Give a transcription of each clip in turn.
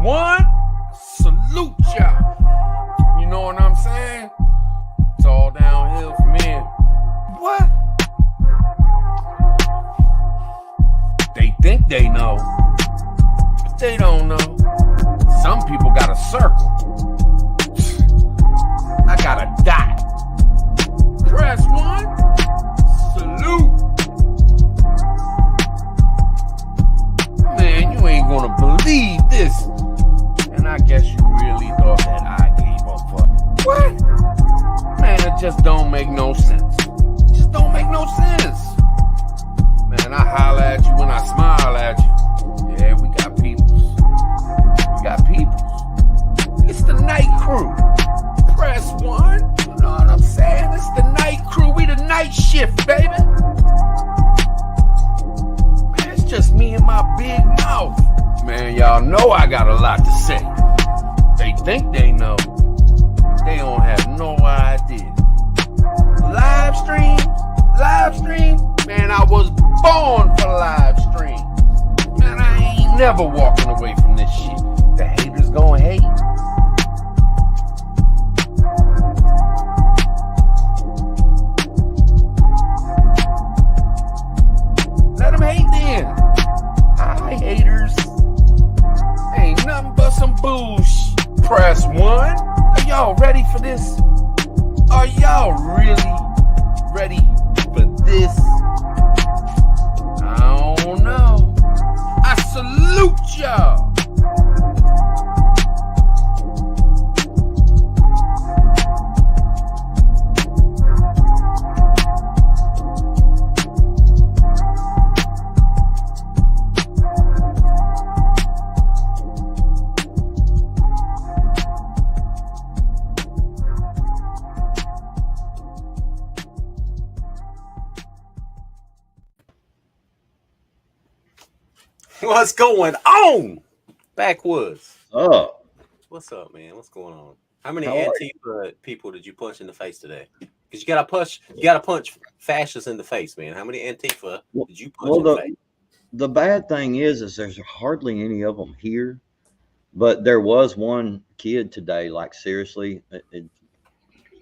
one, salute y'all. You know what I'm saying? It's all downhill from here. What? They think they know, but they don't know. Some people got a circle. I got a dot. Press one, salute. Man, you ain't gonna believe this. And I guess you really thought that I gave a fuck. What? Man, it just don't make no sense. It just don't make no sense. Man, I holler at you when I smile at you. Yeah, we got peoples. We got peoples. It's the night crew. Press one. You know what I'm saying? It's the night crew. We the night shift, baby. Man, it's just me and my big mouth. Man, y'all know I got a lot to say. They think they know. They don't have no idea. Live streams. Man, I was born for live stream. Man, I ain't never walking away from this shit. The haters gonna hate. Let them hate then. Hi, haters. Ain't nothing but some bullshit. Press one. Are y'all ready for this? Are y'all really ready for this? I don't know. I salute y'all. What's going on? Backwoods. Oh, What's up, man? What's going on? How many Antifa people did you punch in the face today? Because you gotta punch fascists in the face, man. How many Antifa did you punch in the face? The bad thing is there's hardly any of them here, but there was one kid today. Like seriously,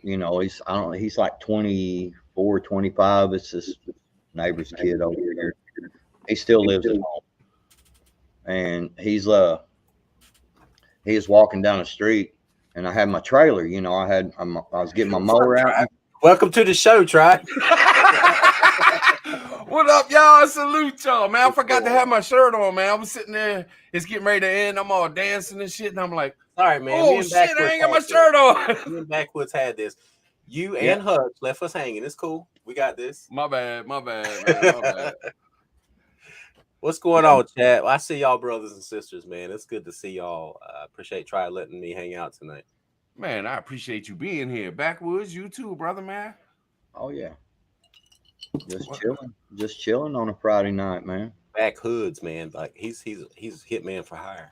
he's like 24, 25. It's this neighbor's kid over here. He still lives at home. And he was walking down the street, and I had my trailer. You know, I was getting my mower out. Welcome to the show, Trot. What up, y'all? Salute y'all, man. I forgot to have my shirt on, man. I was sitting there. It's getting ready to end. I'm all dancing and shit, and I'm like, sorry, man. Oh shit, I ain't got my shirt on. Me and Backwoods had this. You and Hutch left us hanging. It's cool. We got this. My bad, man. My bad. What's going on, chat? Well, I see y'all brothers and sisters, man. It's good to see y'all. I appreciate Try letting me hang out tonight. Man, I appreciate you being here. Backwoods, you too, brother, man. Oh, yeah. Just chilling on a Friday night, man. Backwoods, man. Like he's hitman for hire.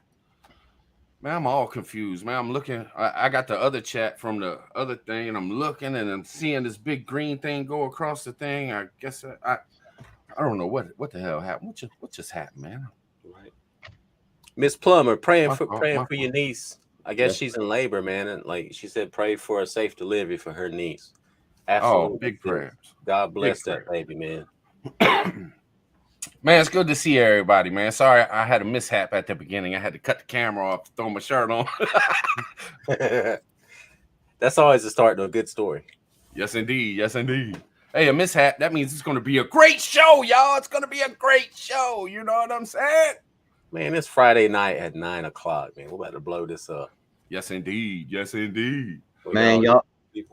Man, I'm all confused, man. I'm looking. I got the other chat from the other thing, and I'm looking, and I'm seeing this big green thing go across the thing. I guess I don't know what the hell happened. What just happened, man? Right. Miss Plummer, praying for your niece. I guess she's in labor, man, and like she said, pray for a safe delivery for her niece. Absolutely. Oh, big prayers. God bless that baby, man. Man, it's good to see everybody, man. Sorry, I had a mishap at the beginning. I had to cut the camera off to throw my shirt on. That's always the start to a good story. Yes, indeed. Yes, indeed. Hey, a mishap, that means it's going to be a great show, y'all. It's going to be a great show. You know what I'm saying? Man, it's Friday night at 9 o'clock, man. We're about to blow this up. Yes, indeed. Yes, indeed. Man, y'all,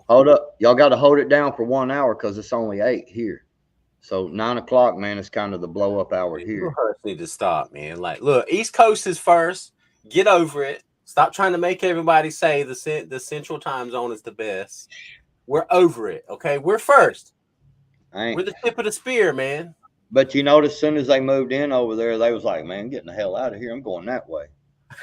hold up. Y'all got to hold it down for 1 hour because it's only 8 here. So 9 o'clock, man, is kind of the blow up hour here. You need to stop, man. Like, look, East Coast is first. Get over it. Stop trying to make everybody say the Central Time Zone is the best. We're over it, okay? We're first. We're the tip of the spear, man. But you know, as soon as they moved in over there, they was like, man, getting the hell out of here. I'm going that way.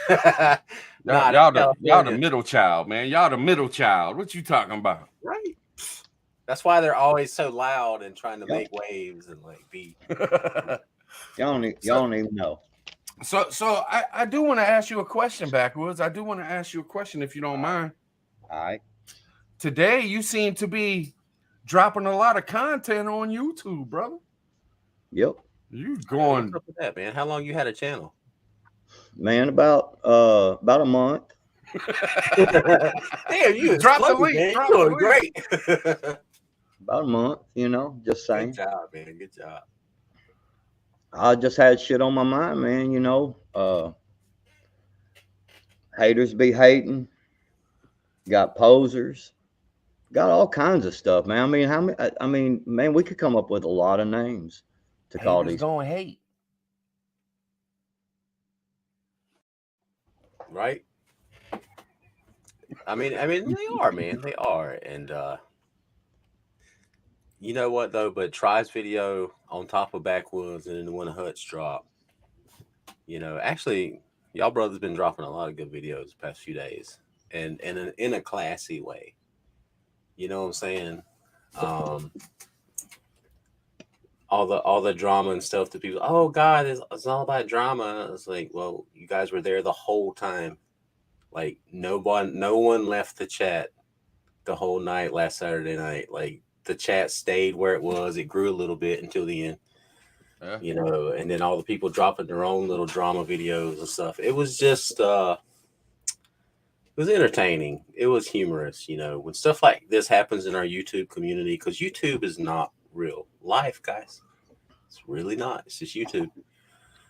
Y'all the middle child, man. Y'all the middle child. What you talking about? Right. That's why they're always so loud and trying to make waves and like beat. Y'all don't even know. So I do want to ask you a question, Backwoods. I do want to ask you a question if you don't mind. All right. Today you seem to be dropping a lot of content on YouTube, brother. Yep. You What's going up with that, man? How long you had a channel? Man, about a month. Damn, you drop the exploded, link, man. drop You're the doing link. great. About a month, just Good saying. job, man. Good job. I just had shit on my mind, man. Haters be hating, got posers, got all kinds of stuff, man. I mean, how many? I mean, man, we could come up with a lot of names to call Haters these. gonna hate. Right? I mean, they are, man. They are. And you know what though? But Try's video on top of Backwoods, and then when the Huts drop, actually, y'all brothers been dropping a lot of good videos the past few days, and in a classy way. You know what I'm saying? Um, all the drama and stuff that people, oh God, it's all about drama. It's like, well, you guys were there the whole time. Like no one left the chat the whole night last Saturday night. Like the chat stayed where it was. It grew a little bit until the end, Yeah. and then all the people dropping their own little drama videos and stuff. It was just it was entertaining. It was humorous, when stuff like this happens in our YouTube community, because YouTube is not real life, guys. It's really not. It's just YouTube.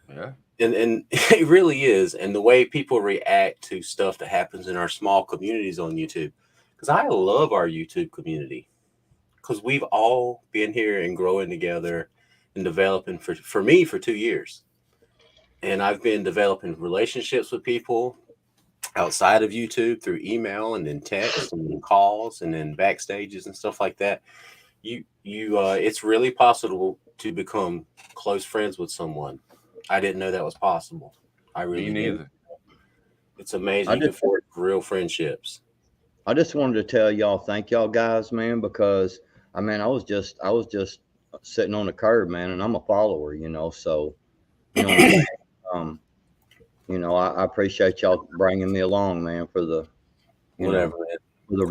Yeah. And it really is. And the way people react to stuff that happens in our small communities on YouTube, because I love our YouTube community, because we've all been here and growing together and developing for me for 2 years. And I've been developing relationships with people outside of YouTube through email and then text and then calls and then backstages and stuff like that. It's really possible to become close friends with someone. I didn't know that was possible. I Me really didn't. neither. It's amazing. I You can just forge real friendships. I just wanted to tell y'all, thank y'all guys, man, because I was just sitting on the curb, man, and I'm a follower, so you know what I'm saying. Um, I appreciate y'all bringing me along, man, for the you Whatever, know man. for the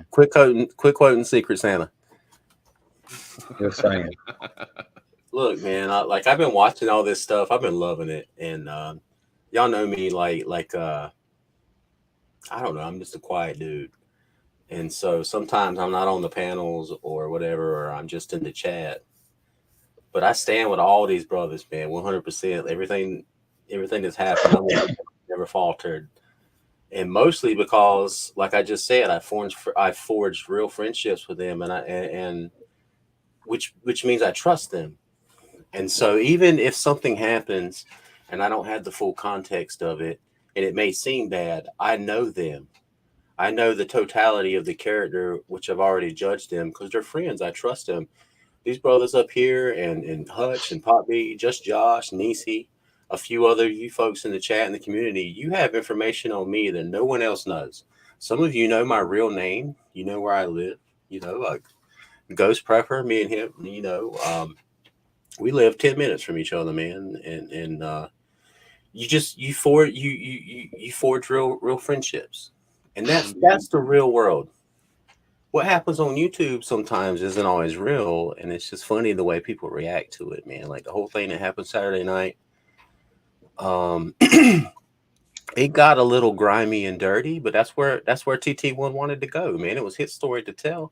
Quick, ride. quick quoting Secret Santa. Just saying. Look, man, I've been watching all this stuff. I've been loving it, and y'all know me, like I don't know. I'm just a quiet dude, and so sometimes I'm not on the panels or whatever, or I'm just in the chat. But I stand with all these brothers, man, 100%. Everything that's happened, I'm never faltered, and mostly because, like I just said, I forged real friendships with them, and which means I trust them. And so even if something happens and I don't have the full context of it, and it may seem bad, I know them. I know the totality of the character, which I've already judged them because they're friends. I trust them. These brothers up here, and Hutch and Pop B, just Josh, Nisi, a few other you folks in the chat and the community, you have information on me that no one else knows. Some of you know my real name. You know where I live. Like Ghost Prepper, me and him, we live 10 minutes from each other, man. And you forge real friendships. And that's the real world. What happens on YouTube sometimes isn't always real, and it's just funny the way people react to it, man. Like the whole thing that happened Saturday night, it got a little grimy and dirty, but that's where TT1 wanted to go, man. It was his story to tell.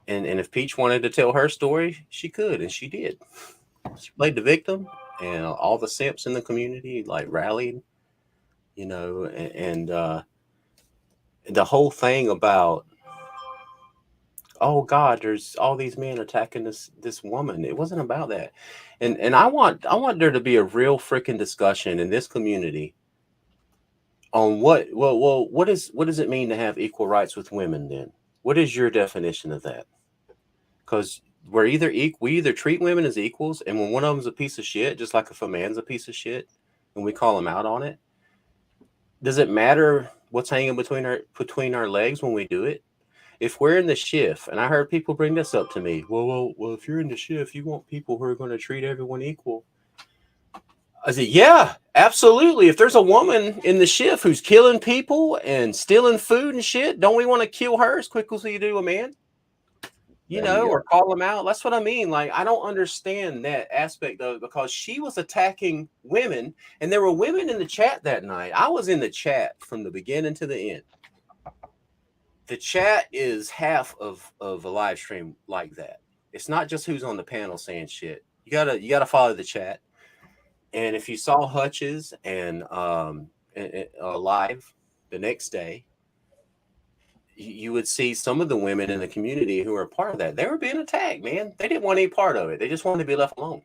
And if Peach wanted to tell her story, she could, and she did. She played the victim, and all the simps in the community like rallied, and the whole thing about, oh God, there's all these men attacking this woman. It wasn't about that, and I want there to be a real freaking discussion in this community on what does it mean to have equal rights with women? Then what is your definition of that? Because we either treat women as equals, and when one of them's a piece of shit, just like if a man's a piece of shit, and we call him out on it, does it matter what's hanging between our legs when we do it? If we're in the shift, and I heard people bring this up to me, well, if you're in the shift, you want people who are going to treat everyone equal. I said, yeah, absolutely. If there's a woman in the shift who's killing people and stealing food and shit, don't we want to kill her as quick as we do a man? You There know, you go. or call them out. That's what I mean. Like, I don't understand that aspect of it because she was attacking women, and there were women in the chat that night. I was in the chat from the beginning to the end. The chat is half of a live stream like that. It's not just who's on the panel saying shit. You gotta follow the chat. And if you saw Hutch's and live the next day, you would see some of the women in the community who are part of that. They were being attacked, man. They didn't want any part of it. They just wanted to be left alone.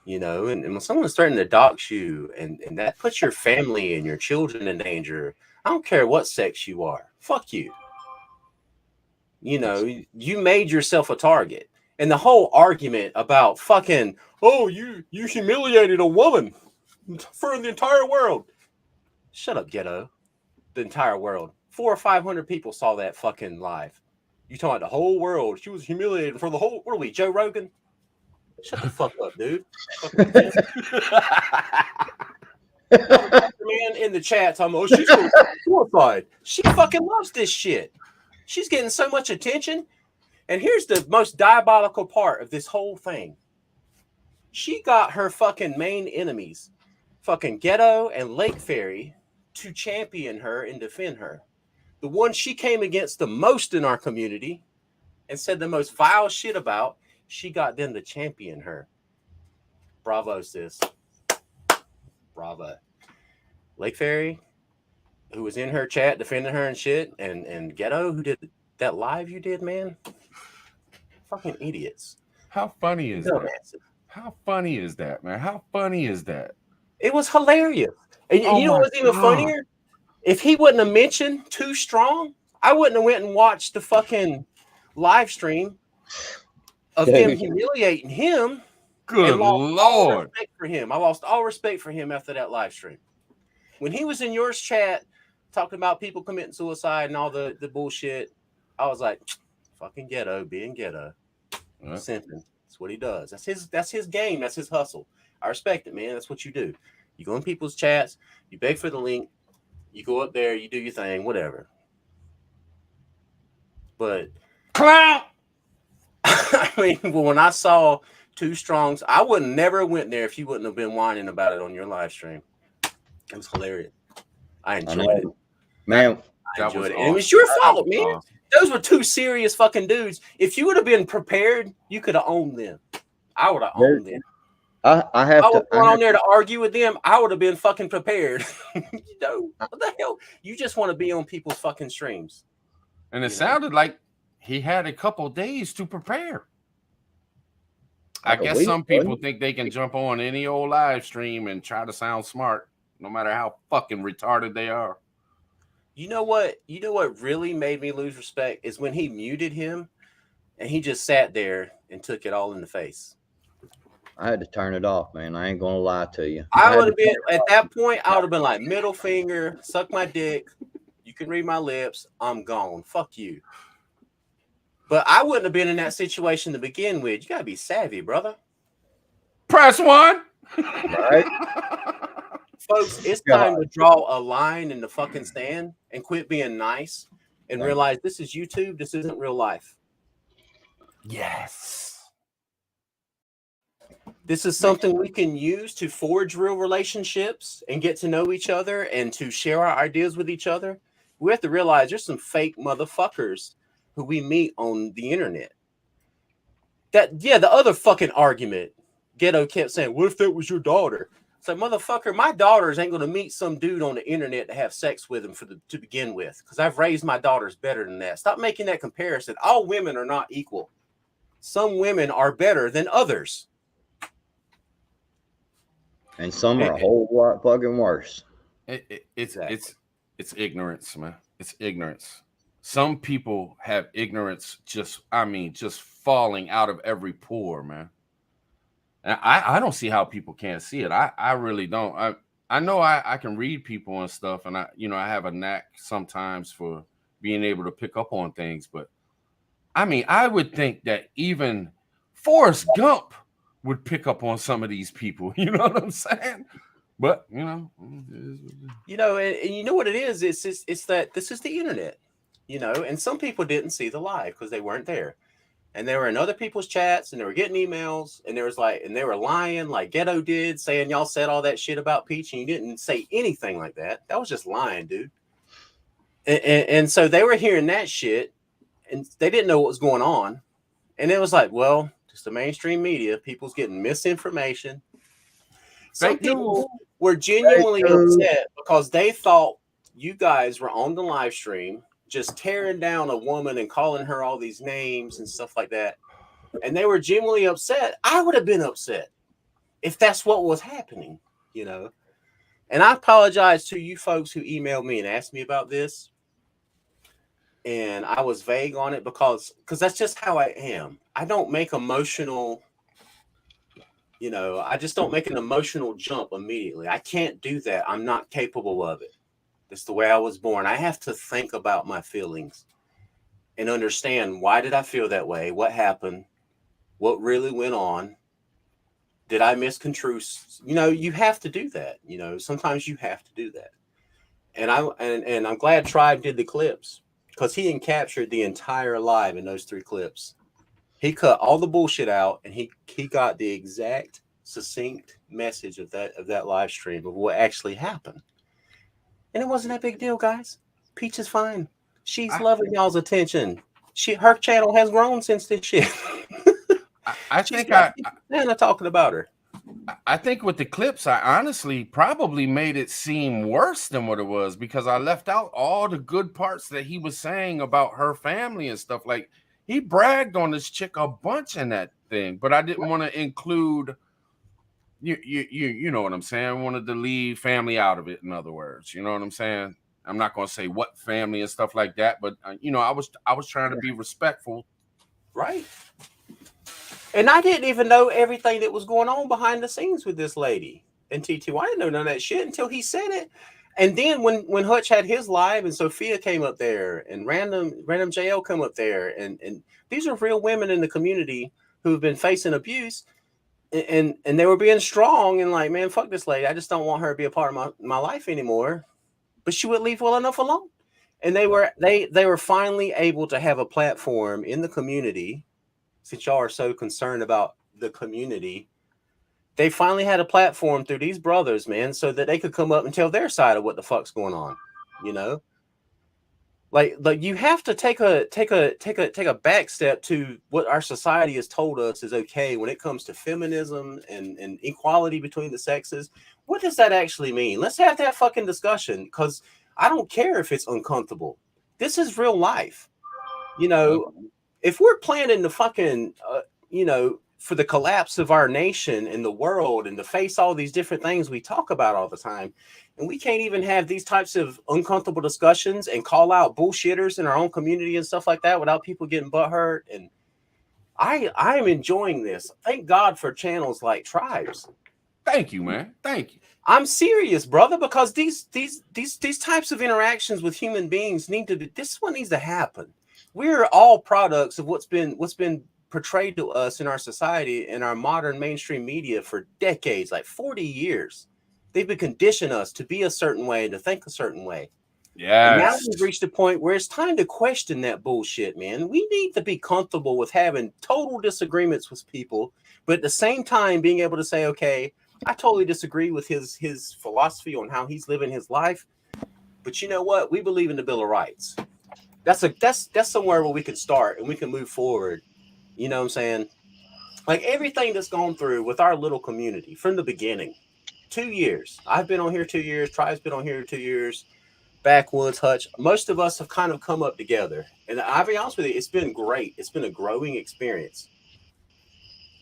You know, and when someone's starting to dox you and that puts your family and your children in danger, I don't care what sex you are. Fuck you. You know, you made yourself a target. And the whole argument about fucking, oh, you humiliated a woman for the entire world. Shut up, ghetto. The entire world. 400 or 500 people saw that fucking live. You talking about the whole world? She was humiliated for the whole. What are we, Joe Rogan? Shut the fuck up, dude. Man in the chat talking about, oh, she's horrified. She fucking loves this shit. She's getting so much attention. And here's the most diabolical part of this whole thing. She got her fucking main enemies, fucking Ghetto and Lake Fairy, to champion her and defend her. The one she came against the most in our community and said the most vile shit about, she got them to champion her. Bravo, sis. Bravo. Lake Fairy, who was in her chat defending her and shit, and Ghetto, who did that live you did, man. Fucking idiots. How funny is that? How funny is that, man? How funny is that? It was hilarious. And you know what's even funnier? If he wouldn't have mentioned Too Strong, I wouldn't have went and watched the fucking live stream of him humiliating him. Good Lord. Respect for him. I lost all respect for him after that live stream. When he was in yours chat talking about people committing suicide and all the bullshit, I was like, fucking Ghetto, being Ghetto. Simping. That's what he does. That's his game. That's his hustle. I respect it, man. That's what you do. You go in people's chats, you beg for the link, you go up there, you do your thing, whatever. But clown. I mean, when I saw Too Strongs, I would never went there if you wouldn't have been whining about it on your live stream. It was hilarious. I enjoyed it. Man, I enjoyed it. And it was your fault, man. Those were two serious fucking dudes. If you would have been prepared, you could have owned them. I would have owned them. I have to go on there to argue with them. I would have been fucking prepared. You know, what the hell? You just want to be on people's fucking streams. And it sounded like he had a couple days to prepare. I guess some people think they can jump on any old live stream and try to sound smart, no matter how fucking retarded they are. You know what? You know what really made me lose respect is when he muted him and he just sat there and took it all in the face. I had to turn it off, man. I ain't gonna lie to you. I would have been at that point. I would have been like, middle finger, suck my dick. You can read my lips. I'm gone. Fuck you. But I wouldn't have been in that situation to begin with. You gotta be savvy, brother. Press one. Right? Folks, it's time to draw a line in the fucking sand and quit being nice and realize this is YouTube. This isn't real life. Yes. This is something we can use to forge real relationships and get to know each other and to share our ideas with each other. We have to realize there's some fake motherfuckers who we meet on the internet. The other fucking argument, Ghetto kept saying, what if that was your daughter? It's like, motherfucker, my daughters ain't going to meet some dude on the internet to have sex with him to begin with, because I've raised my daughters better than that. Stop making that comparison. All women are not equal. Some women are better than others. And some are a whole lot fucking worse. It's ignorance, man. It's ignorance. Some people have ignorance just falling out of every pore, man. And I don't see how people can't see it. I really don't. I know I can read people and stuff, and I have a knack sometimes for being able to pick up on things. But I mean, I would think that even Forrest Gump would pick up on some of these people. You know what I'm saying? But and you know what it is? It's that this is the internet, and some people didn't see the live because they weren't there. And they were in other people's chats and they were getting emails and there was and they were lying like Ghetto did, saying y'all said all that shit about Peach and you didn't say anything like that. That was just lying, dude. And so they were hearing that shit and they didn't know what was going on. And it was like, well, just the mainstream media, people's getting misinformation. Some people were genuinely upset because they thought you guys were on the live stream just tearing down a woman and calling her all these names and stuff like that. And they were genuinely upset. I would have been upset if that's what was happening, And I apologize to you folks who emailed me and asked me about this. And I was vague on it because that's just how I am. I don't make emotional, I just don't make an emotional jump immediately. I can't do that. I'm not capable of it. It's the way I was born. I have to think about my feelings and understand, why did I feel that way? What happened? What really went on? Did I misconstrue? You have to do that. Sometimes you have to do that. And I'm glad Tribe did the clips because he captured the entire live in those 3 clips. He cut all the bullshit out and he got the exact succinct message of that live stream of what actually happened. And it wasn't that big deal, guys. Peach is fine. She's loving y'all's attention. Her channel has grown since this shit. I think I'm talking about her. I think with the clips, I honestly probably made it seem worse than what it was because I left out all the good parts that he was saying about her family and stuff. Like, he bragged on this chick a bunch in that thing, but I didn't want to include. You know what I'm saying? I wanted to leave family out of it. In other words, you know what I'm saying? I'm not going to say what family and stuff like that, but I was trying to be respectful, right? And I didn't even know everything that was going on behind the scenes with this lady and T2. I didn't know none of that shit until he said it. And then when Hutch had his live and Sophia came up there and random JL come up there and these are real women in the community who've been facing abuse. And they were being strong and like, man, fuck this lady. I just don't want her to be a part of my life anymore. But she would leave well enough alone. And they were finally able to have a platform in the community. Since y'all are so concerned about the community, they finally had a platform through these brothers, man, so that they could come up and tell their side of what the fuck's going on. Like you have to take a back step to what our society has told us is okay when it comes to feminism and equality between the sexes. What does that actually mean? Let's have that fucking discussion, because I don't care if it's uncomfortable. This is real life. If we're planning to fucking, for the collapse of our nation and the world and to face all these different things we talk about all the time, and we can't even have these types of uncomfortable discussions and call out bullshitters in our own community and stuff like that without people getting butthurt. And I am enjoying this. Thank God for channels like Tribes. Thank you, man. Thank you. I'm serious, brother, because these types of interactions with human beings this one needs to happen. We're all products of what's been portrayed to us in our society and our modern mainstream media for decades, like 40 years. They've been conditioning us to be a certain way and to think a certain way. Yeah. And now we've reached a point where it's time to question that bullshit, man. We need to be comfortable with having total disagreements with people, but at the same time being able to say, okay, I totally disagree with his philosophy on how he's living his life, but you know what? We believe in the Bill of Rights. That's somewhere where we can start and we can move forward. You know what I'm saying? Like everything that's gone through with our little community from the beginning. 2 years. I've been on here 2 years. Tribe's been on here 2 years. Backwoods, Hutch. Most of us have kind of come up together. And I'll be honest with you, it's been great. It's been a growing experience.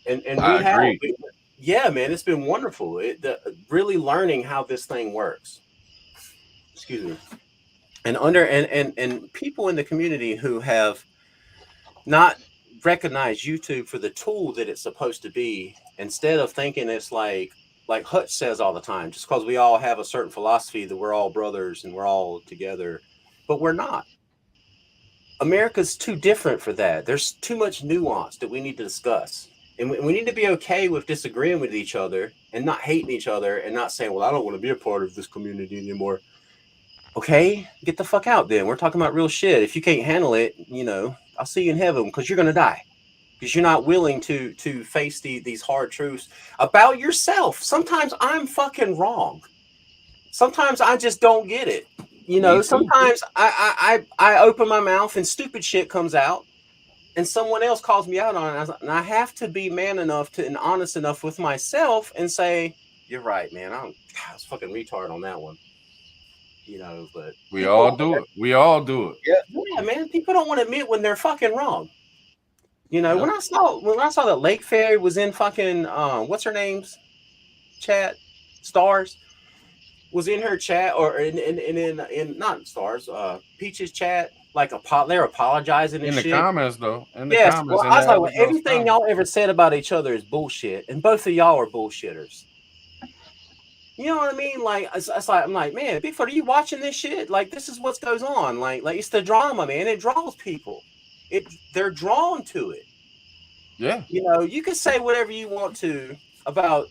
And we have, yeah, man, it's been wonderful. Really learning how this thing works. Excuse me. And people in the community who have not recognized YouTube for the tool that it's supposed to be, instead of thinking it's like Hutch says all the time, just because we all have a certain philosophy that we're all brothers and we're all together, but we're not. America's too different for that. There's too much nuance that we need to discuss. And we need to be okay with disagreeing with each other and not hating each other and not saying, well, I don't want to be a part of this community anymore. Okay, get the fuck out then. We're talking about real shit. If you can't handle it, I'll see you in heaven because you're going to die. Because you're not willing to face these hard truths about yourself. Sometimes I'm fucking wrong. Sometimes I just don't get it. Sometimes I open my mouth and stupid shit comes out. And someone else calls me out on it, and I have to be man enough and honest enough with myself and say, "You're right, man. I was fucking retard on that one." But we all do it. We all do it. Yeah, man. People don't want to admit when they're fucking wrong. When I saw that Lake Fairy was in fucking what's her name's chat, Stars was in her chat or in not Stars, Peach's chat. Like they're apologizing and in the shit. comments though. In the yes, comments, well, I was like, well, everything y'all ever said about each other is bullshit, and both of y'all are bullshitters. You know what I mean? Like it's like I'm like, man, Bigfoot, are you watching this shit? Like this is what goes on. Like it's the drama, man. It draws people. They're drawn to it. Yeah. You can say whatever you want to about.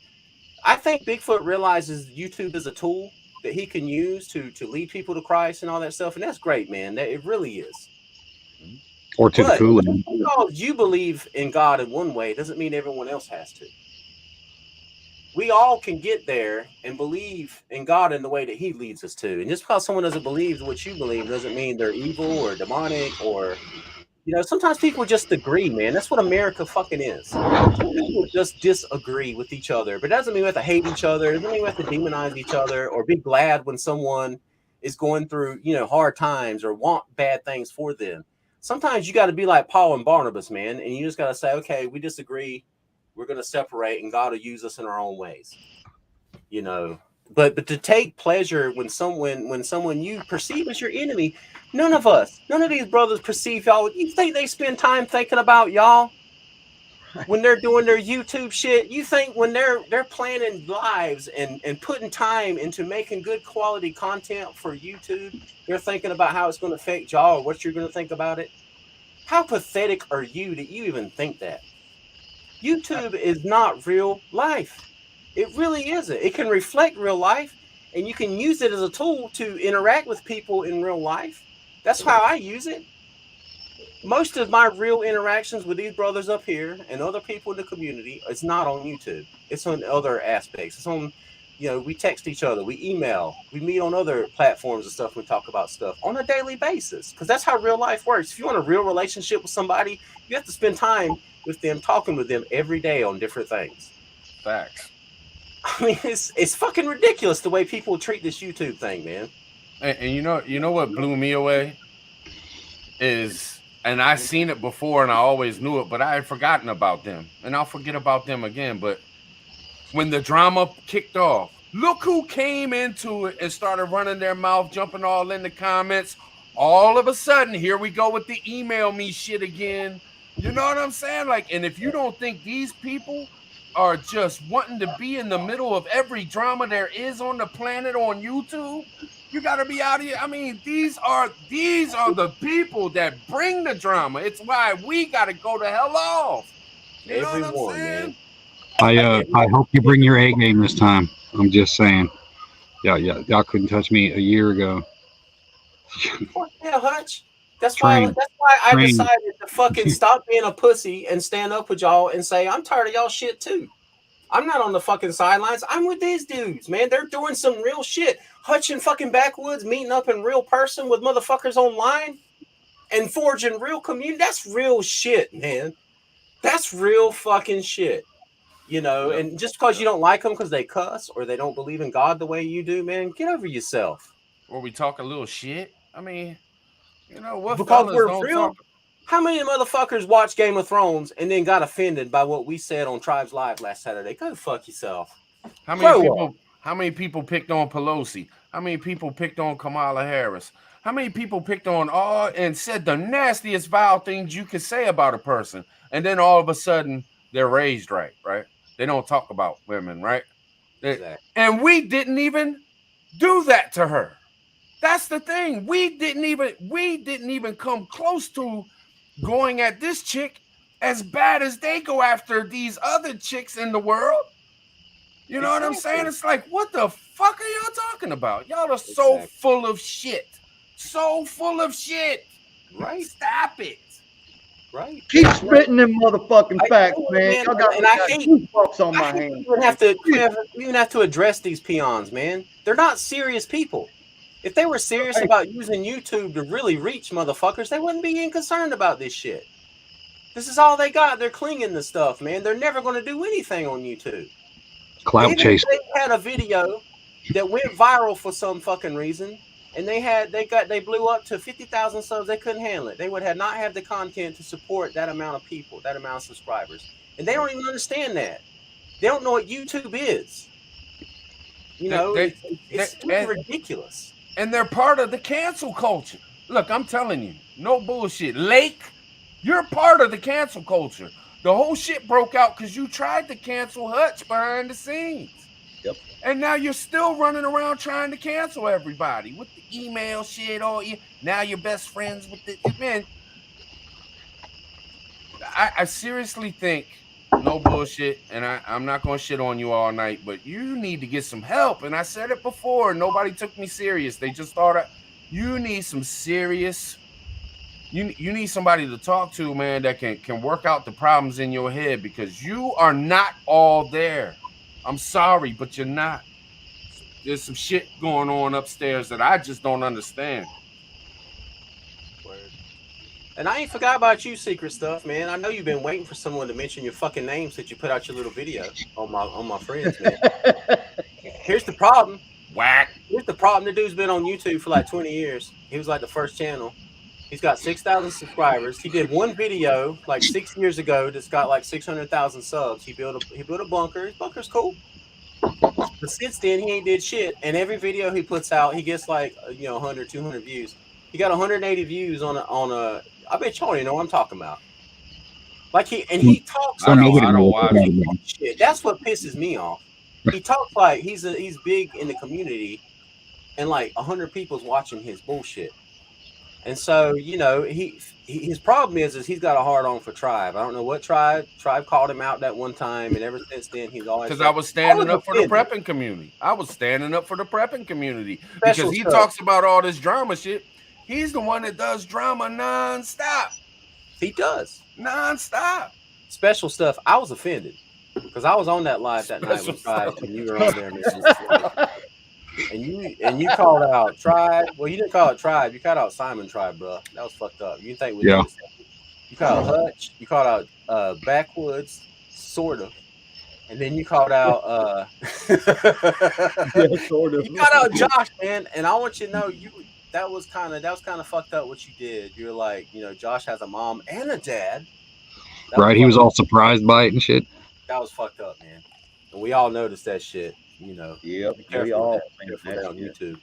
I think Bigfoot realizes YouTube is a tool that he can use to lead people to Christ and all that stuff, and that's great, man. It really is. Or to the cooler. Because you believe in God in one way doesn't mean everyone else has to. We all can get there and believe in God in the way that He leads us to. And just because someone doesn't believe what you believe doesn't mean they're evil or demonic or, sometimes people just agree, man. That's what America fucking is. Some people just disagree with each other, but it doesn't mean we have to hate each other. It doesn't mean we have to demonize each other or be glad when someone is going through, hard times or want bad things for them. Sometimes you got to be like Paul and Barnabas, man, and you just got to say, okay, we disagree. We're going to separate, and God will use us in our own ways, But to take pleasure when someone you perceive as your enemy, none of these brothers perceive y'all. You think they spend time thinking about y'all when they're doing their YouTube shit? You think when they're planning lives and putting time into making good quality content for YouTube, they're thinking about how it's going to affect y'all or what you're going to think about it? How pathetic are you that you even think that? YouTube is not real life. It really isn't. It can reflect real life, and you can use it as a tool to interact with people in real life. That's how I use it. Most of my real interactions with these brothers up here and other people in the community, it's not on YouTube. It's on other aspects. It's on, we text each other, we email, we meet on other platforms and stuff. We talk about stuff on a daily basis because that's how real life works. If you want a real relationship with somebody, you have to spend time with them, talking with them every day on different things. Facts. I mean, it's fucking ridiculous the way people treat this YouTube thing, man. And you know what blew me away is, and I seen it before and I always knew it, but I had forgotten about them, and I'll forget about them again. But when the drama kicked off, look who came into it and started running their mouth, jumping all in the comments. All of a sudden, here we go with the email me shit again. You know what I'm saying? Like, and if you don't think these people are just wanting to be in the middle of every drama there is on the planet on YouTube, you got to be out of here. I mean, these are the people that bring the drama. It's why we got to go the hell off. You know what I'm saying? I hope you bring your A game this time. I'm just saying. Yeah, y'all couldn't touch me a year ago. Yeah, Hutch. That's why I decided to fucking stop being a pussy and stand up with y'all and say, I'm tired of y'all shit too. I'm not on the fucking sidelines. I'm with these dudes, man. They're doing some real shit. Hutch in fucking backwoods, meeting up in real person with motherfuckers online and forging real community. That's real shit, man. That's real fucking shit. And just because you don't like them because they cuss or they don't believe in God the way you do, man, get over yourself. Or we talk a little shit. I mean, what because fellas we're don't real. talk. How many motherfuckers watched Game of Thrones and then got offended by what we said on Tribes Live last Saturday? Go fuck yourself. How many people picked on Pelosi? How many people picked on Kamala Harris? How many people picked on and said the nastiest vile things you could say about a person? And then all of a sudden they're raised right? They don't talk about women, right? Exactly. And we didn't even do that to her. That's the thing. We didn't even come close to going at this chick as bad as they go after these other chicks in the world. You know what I'm saying? It's like, what the fuck are y'all talking about? Y'all are so full of shit. So full of shit. Right. Stop it. Right. Keep spitting them motherfucking facts, man. Y'all got and I hate goosebumps on my hands. We even have to address these peons, man. They're not serious people. If they were serious about using YouTube to really reach motherfuckers, they wouldn't be even concerned about this shit. This is all they got. They're clinging to stuff, man. They're never going to do anything on YouTube. Clout chase. They had a video that went viral for some fucking reason, and they blew up to 50,000 subs. They couldn't handle it. They would have not had the content to support that amount of people, that amount of subscribers, and they don't even understand that. They don't know what YouTube is. You know, it's ridiculous. And they're part of the cancel culture. Look, I'm telling you, no bullshit. Lake, you're part of the cancel culture. The whole shit broke out because you tried to cancel Hutch behind the scenes. Yep. And now you're still running around trying to cancel everybody with the email shit. Now you're best friends with the man. I seriously think, no bullshit, and I'm not gonna shit on you all night, but you need to get some help. And I said it before, nobody took me serious. They just thought you need some serious. You need somebody to talk to, man, that can work out the problems in your head, because you are not all there. I'm sorry, but you're not. There's some shit going on upstairs that I just don't understand. And I ain't forgot about you, Secret Stuff, man. I know you've been waiting for someone to mention your fucking name since you put out your little video on my friends, man. Here's the problem. Whack. Here's the problem. The dude's been on YouTube for like 20 years. He was like the first channel. He's got 6,000 subscribers. He did one video like 6 years ago that's got like 600,000 subs. He built a bunker. His bunker's cool. But since then, he ain't did shit. And every video he puts out, he gets like 100, 200 views. He got 180 views on a. I bet you don't even know what I'm talking about. Like he talks. I don't watch shit. That's what pisses me off. He talks like he's big in the community, and like 100 people's watching his bullshit. And so, his problem is he's got a hard on for Tribe. I don't know what Tribe called him out that one time, and ever since then he's always, because I was standing up for the prepping community. Because he talks about all this drama shit. He's the one that does drama nonstop. He does nonstop. Special stuff. I was offended because I was on that live that night with Tribe, and you were on there, and you called out Tribe. Well, you didn't call it Tribe. You called out Simon Tribe, bro. That was fucked up. You think you called out Hutch. You called out Backwoods, sort of, and then you called out sort of. You called out Josh, man. And I want you to know that was kind of fucked up what you did. You're like, Josh has a mom and a dad. Right, he was all surprised by it and shit. That was fucked up, man. And we all noticed that shit. Yep, we all that on YouTube.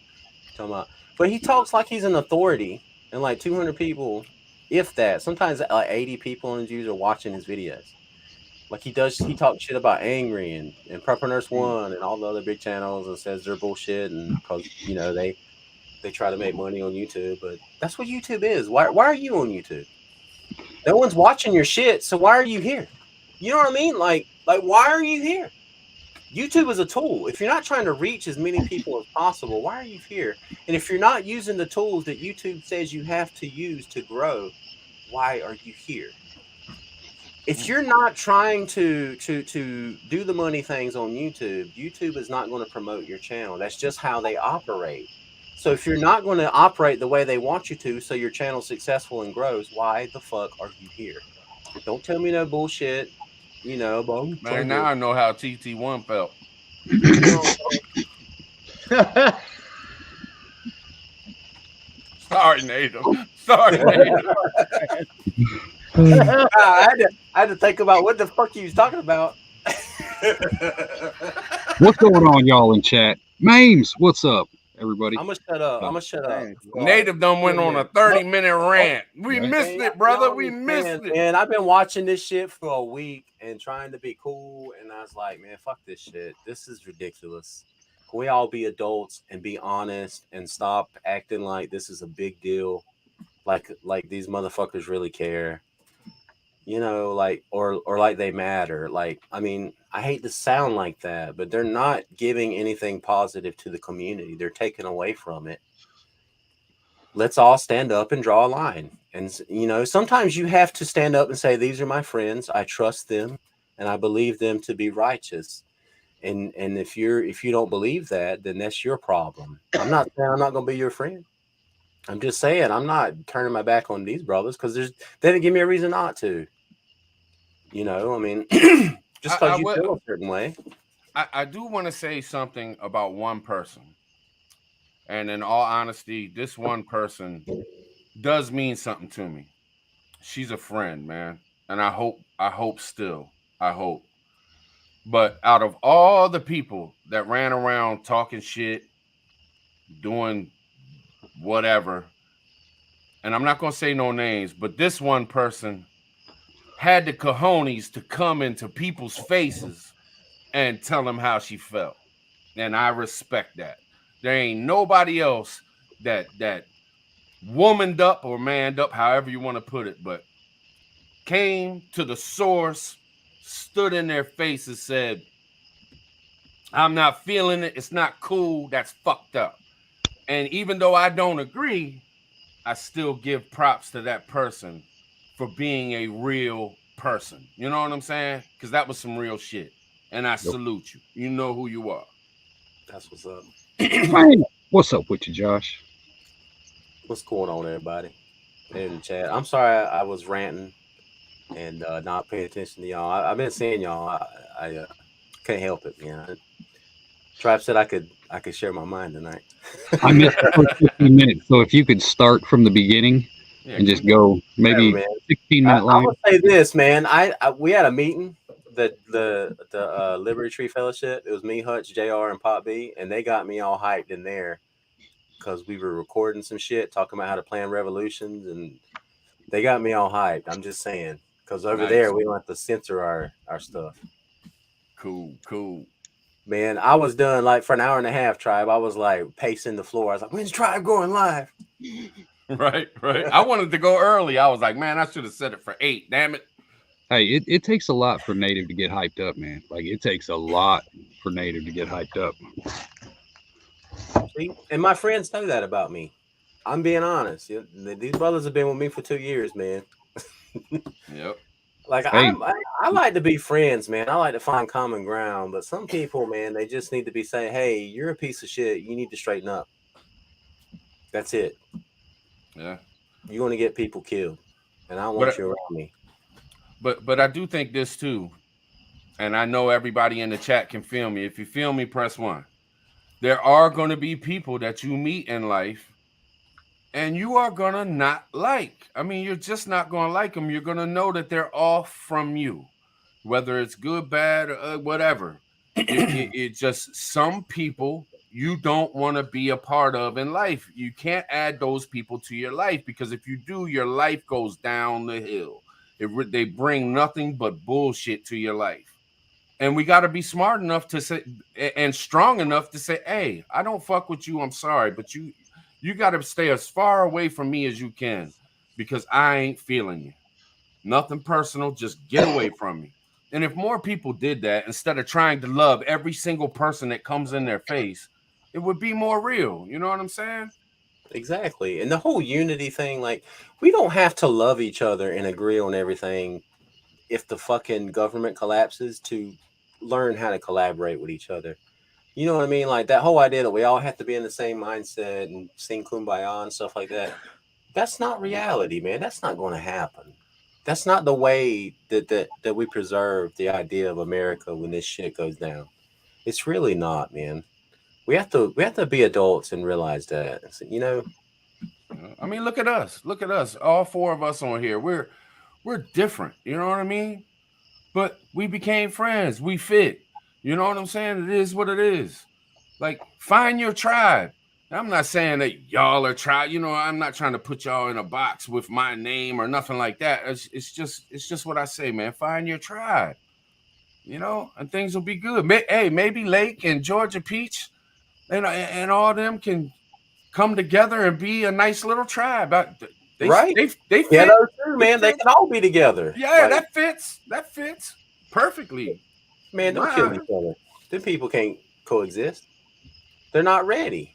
Talking about, but he talks like he's an authority, and like 200 people, if that. Sometimes like 80 people on his views are watching his videos. Like he talks shit about Angry and Prepper Nurse One and all the other big channels, and says they're bullshit, and because they try to make money on YouTube, but that's what YouTube is. Why are you on YouTube? No one's watching your shit, so why are you here? You know what I mean? Like why are you here? YouTube is a tool. If you're not trying to reach as many people as possible, why are you here? And if you're not using the tools that YouTube says you have to use to grow, why are you here? If you're not trying to do the money things on YouTube, YouTube is not going to promote your channel. That's just how they operate. So if you're not going to operate the way they want you to, so your channel's successful and grows, why the fuck are you here? Don't tell me no bullshit. Man, now I know how TT1 felt. Sorry, Nathan. I had to think about what the fuck you was talking about. What's going on, y'all in chat? Mames, what's up, everybody? I'm gonna shut up. Native done went on a 30-minute rant. We missed it, brother. We missed it. And I've been watching this shit for a week and trying to be cool. And I was like, man, fuck this shit. This is ridiculous. Can we all be adults and be honest and stop acting like this is a big deal? Like these motherfuckers really care. you know, like or like they matter. Like, I mean, I hate to sound like that, but they're not giving anything positive to the community. They're taking away from it. Let's all stand up and draw a line. And you know, sometimes you have to stand up and say, "These are my friends. I trust them, and I believe them to be righteous." And if you don't believe that, then that's your problem. I'm not saying I'm not going to be your friend. I'm just saying I'm not turning my back on these brothers because they didn't give me a reason not to. You know, I mean, just I because you will. feel a certain way. I do want to say something about one person, and in all honesty, this one person does mean something to me. She's a friend, man, and I hope still, I hope. But out of all the people that ran around talking shit, doing whatever, and I'm not gonna say no names, but this one person had the cojones to come into people's faces and tell them how she felt. And I respect that. There ain't nobody else that womaned up or manned up, however you want to put it, but came to the source, stood in their face and said, I'm not feeling it. It's not cool. That's fucked up. And even though I don't agree, I still give props to that person for being a real person. You know what I'm saying? Because that was some real shit. And I Yep. salute you. You know who you are. That's what's up. Man, what's up with you, Josh? What's going on, everybody? In the chat. I'm sorry I was ranting and not paying attention to y'all. I've been seeing y'all. I can't help it, man. Tribe said I could share my mind tonight. I missed the first 15 minutes, so if you could start from the beginning Yeah, and just keep go Whatever, maybe man. 16-minute I line. will say this, man. We had a meeting, the Liberty Tree Fellowship. It was me, Hutch, Jr., and Pop B, and they got me all hyped in there because we were recording some shit, talking about how to plan revolutions, and they got me all hyped. I'm just saying, because over nice. there we don't have to censor our stuff. Cool. Man, I was done like for an hour and a half, Tribe. I was like pacing the floor. I was like, when's Tribe going live? Right. I wanted to go early. I was like, man, I should have set it for 8. Damn it. Hey, it takes a lot for Native to get hyped up, man. Like, it takes a lot for Native to get hyped up. See, and my friends know that about me. I'm being honest. These brothers have been with me for 2 years, man. Yep. Like Hey, I like to be friends, man. I like to find common ground. But some people, man, they just need to be saying, "Hey, you're a piece of shit. You need to straighten up." That's it. Yeah. You're gonna get people killed, and I don't want But you around me. but I do think this too, and I know everybody in the chat can feel me. If you feel me, press 1. There are going to be people that you meet in life and you are going to not like. I mean, you're just not going to like them. You're going to know that they're off from you, whether it's good, bad, or whatever. It just some people you don't want to be a part of in life. You can't add those people to your life because if you do, your life goes down the hill. They bring nothing but bullshit to your life. And we got to be smart enough to say and strong enough to say, hey, I don't fuck with you. I'm sorry, but you got to stay as far away from me as you can because I ain't feeling you. Nothing personal, just get away from me. And if more people did that instead of trying to love every single person that comes in their face, it would be more real. You know what I'm saying? Exactly. And the whole unity thing, like, we don't have to love each other and agree on everything if the fucking government collapses to learn how to collaborate with each other. You know what I mean? Like that whole idea that we all have to be in the same mindset and sing kumbaya and stuff like that. That's not reality, man. That's not going to happen. That's not the way that we preserve the idea of America when this shit goes down. It's really not, man. We have to be adults and realize that. You know, I mean, look at us. Look at us. All 4 of us on here. We're different. You know what I mean? But we became friends. We fit. You know what I'm saying? It is what it is. Like, find your tribe. I'm not saying that y'all are tribe. You know, I'm not trying to put y'all in a box with my name or nothing like that. It's just what I say, man. Find your tribe. You know, and things will be good. Hey, maybe Lake and Georgia Peach and all them can come together and be a nice little tribe. Right. They fit. Ghetto too, man. They fit. can all be together. Yeah, Like, that fits perfectly. man, don't kill each other. Them people can't coexist. They're not ready.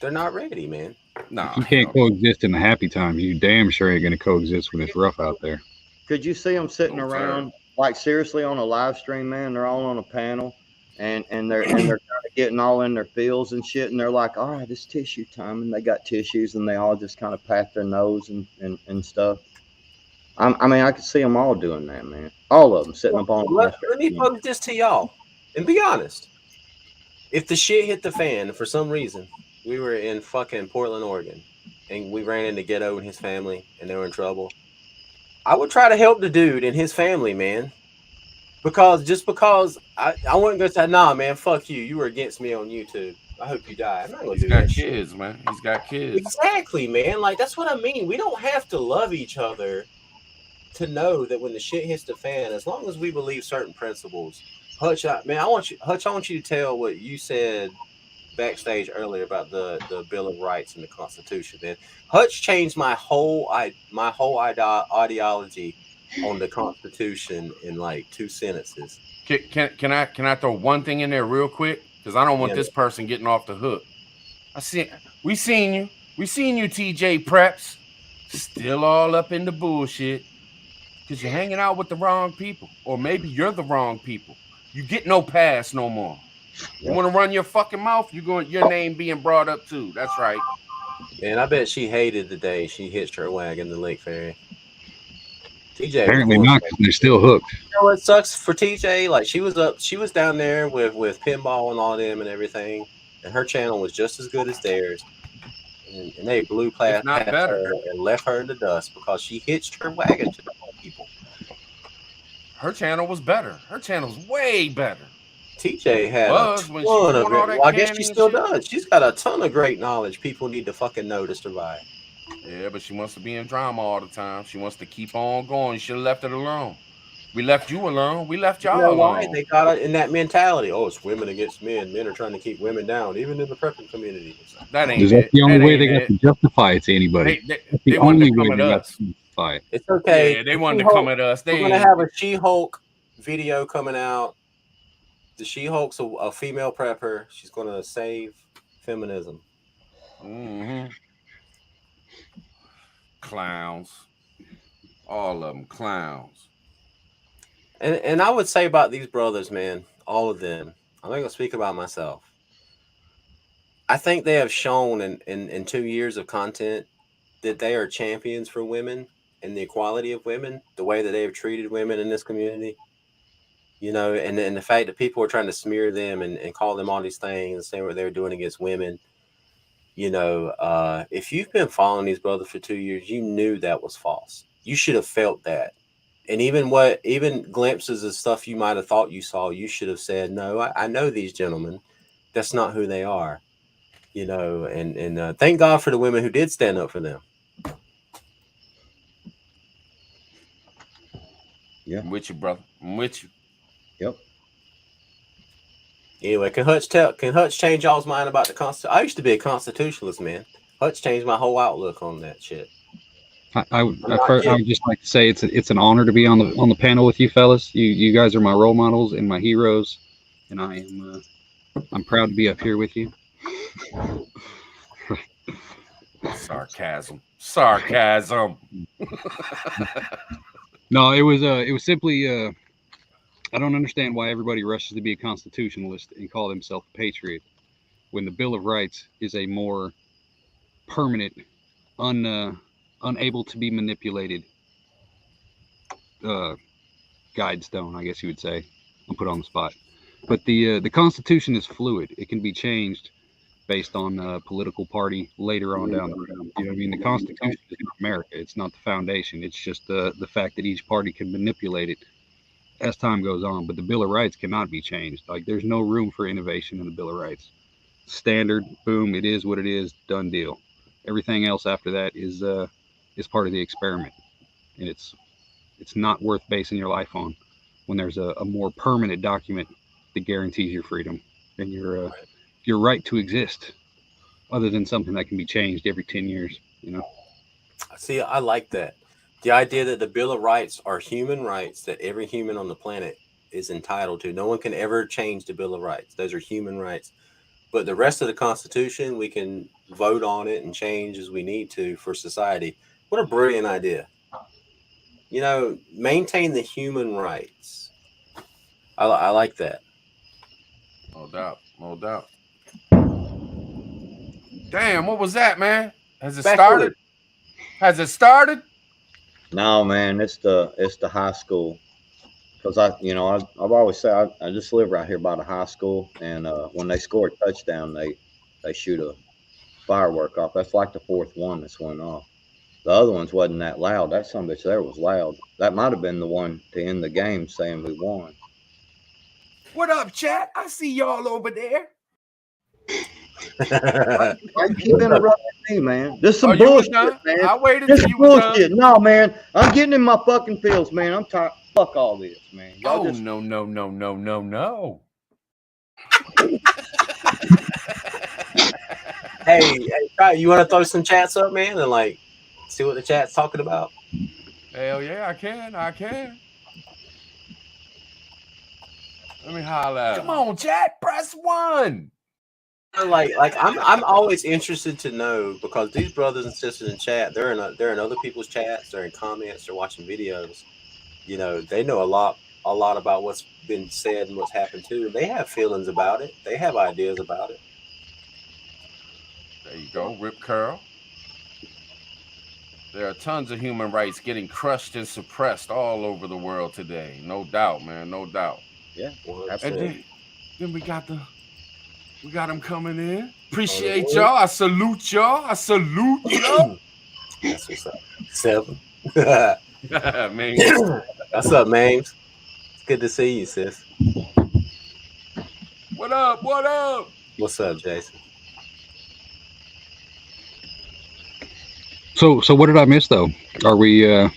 They're not ready, man. Nah, If you can't hell. coexist in the happy times, you damn sure ain't going to coexist when it's rough out there. Could you see them sitting No, sir. around, like seriously on a live stream, man? They're all on a panel, and they're kind of getting all in their feels and shit, and they're like, all right, it's tissue time, and they got tissues, and they all just kind of pat their nose and stuff. I mean, I could see them all doing that, man. All of them sitting up on. Let me pose this to y'all and be honest. If the shit hit the fan for some reason, we were in fucking Portland, Oregon, and we ran into Ghetto and his family, and they were in trouble, I would try to help the dude and his family, man. Because I wouldn't go say, nah, man, fuck you. You were against me on YouTube. I hope you die. I'm not gonna He's do got that kids, shit. man. He's got kids. Exactly, man. Like, that's what I mean. We don't have to love each other to know that when the shit hits the fan, as long as we believe certain principles. Hutch, man, I want you to tell what you said backstage earlier about the Bill of Rights and the Constitution, man. Hutch changed my whole ideology on the Constitution in like 2 sentences. Can I throw one thing in there real quick? Because I don't want this person getting off the hook. We seen you, TJ Preps, still all up in the bullshit because you're hanging out with the wrong people, or maybe you're the wrong people. You get no pass no more. You want to run your fucking mouth? Your name being brought up too. That's right. Man, I bet she hated the day she hitched her wagon to Lake Ferry. TJ, apparently not, because they're still hooked. You know what sucks for TJ? Like, she was down there with pinball and all them and everything, and her channel was just as good as theirs. And they blew past her and left her in the dust because she hitched her wagon to the wrong people. Her channel was better. Her channel's way better. TJ had a ton of great. Well, I guess she still does. She's got a ton of great knowledge people need to fucking know to survive. Yeah, but she wants to be in drama all the time. She wants to keep on going. You should have left it alone. We left you alone. We left y'all alone. Why? They got it in that mentality. Oh, it's women against men. Men are trying to keep women down, even in the prepping community. That ain't That's the only way they got to justify it to anybody. They wanted to come at us. It's okay. Yeah, they wanted to come at us. We're gonna have a She-Hulk video coming out. The She-Hulk's a female prepper. She's gonna save feminism. Mm-hmm. Clowns. All of them clowns. And I would say about these brothers, man, all of them, I'm not going to speak about myself. I think they have shown in 2 years of content that they are champions for women and the equality of women, the way that they have treated women in this community. You know, and the fact that people are trying to smear them and call them all these things and say what they're doing against women. You know, if you've been following these brothers for 2 years, you knew that was false. You should have felt that. And even glimpses of stuff you might have thought you saw, you should have said, no, I know these gentlemen. That's not who they are. You know, and thank God for the women who did stand up for them. Yeah. I'm with you, brother. I'm with you. Yep. Anyway, can Hutch change y'all's mind about the Constitution? I used to be a constitutionalist, man. Hutch changed my whole outlook on that shit. I would just like to say it's an honor to be on the panel with you fellas. You guys are my role models and my heroes, and I'm proud to be up here with you. Sarcasm. No, it was simply I don't understand why everybody rushes to be a constitutionalist and call themselves a patriot when the Bill of Rights is a more permanent, unable to be manipulated guide stone, I guess you would say. I'm put on the spot. But the Constitution is fluid. It can be changed based on political party later on down the road. You know what I mean? The Constitution is not America. It's not the foundation. It's just the fact that each party can manipulate it as time goes on. But the Bill of Rights cannot be changed. Like, there's no room for innovation in the Bill of Rights. Standard, boom, it is what it is, done deal. Everything else after that is part of the experiment, and it's not worth basing your life on when there's a more permanent document that guarantees your freedom and your right to exist, other than something that can be changed every 10 years. You know. See, I like that. The idea that the Bill of Rights are human rights that every human on the planet is entitled to. No one can ever change the Bill of Rights. Those are human rights. But the rest of the Constitution, we can vote on it and change as we need to for society. What a brilliant idea. Maintain the human rights. I like that. No doubt. No doubt. Damn, what was that, man? Has it started? Backwood. Has it started? No, man, it's the high school. Because I've always said I just live right here by the high school, and when they score a touchdown, they shoot a firework off. That's like the fourth one that's went off. The other ones wasn't that loud. That son of a bitch there was loud. That might have been the one to end the game, saying we won. What up, chat? I see y'all over there. Why you keep interrupting me, man? This some Oh, you was bullshit, done? man. I waited This till is you was done. bullshit. No, man, I'm getting in my fucking feels, man. I'm tired. Fuck all this, man. Y'all Oh, just no. Hey, Ty, you want to throw some chats up, man, and like see what the chat's talking about? Hell yeah, I can. Let me holla. Come on, chat. Press 1. Like I'm always interested to know, because these brothers and sisters in chat, they're in other people's chats, they're in comments, they're watching videos. They know a lot about what's been said and what's happened too. They have feelings about it. They have ideas about it. There you go, Rip Curl. There are tons of human rights getting crushed and suppressed all over the world today. No doubt, man. No doubt. yeah, And absolutely. then we got them coming in. Appreciate y'all. I salute y'all. That's what's up. 7. Man. What's up, Mames? It's good to see you, sis. What up? What's up, Jason? So what did I miss though? Are we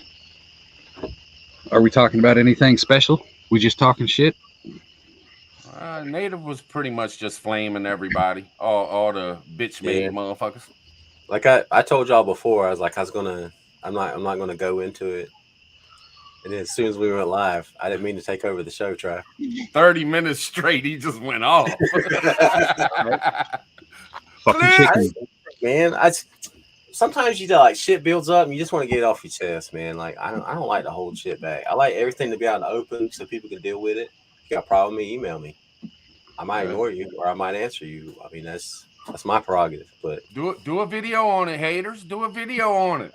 talking about anything special? We just talking shit? Native was pretty much just flaming everybody. All the bitch made motherfuckers. Like I told y'all before, I'm not gonna go into it. And then as soon as we went live, I didn't mean to take over the show, Try. 30 minutes straight, he just went off. Fucking chicken. Man, sometimes like shit builds up and you just want to get it off your chest, man. Like I don't like to hold shit back. I like everything to be out in the open so people can deal with it. If you got a problem with me, email me. I might ignore you or I might answer you. I mean, that's my prerogative. But do a video on it, haters. Do a video on it.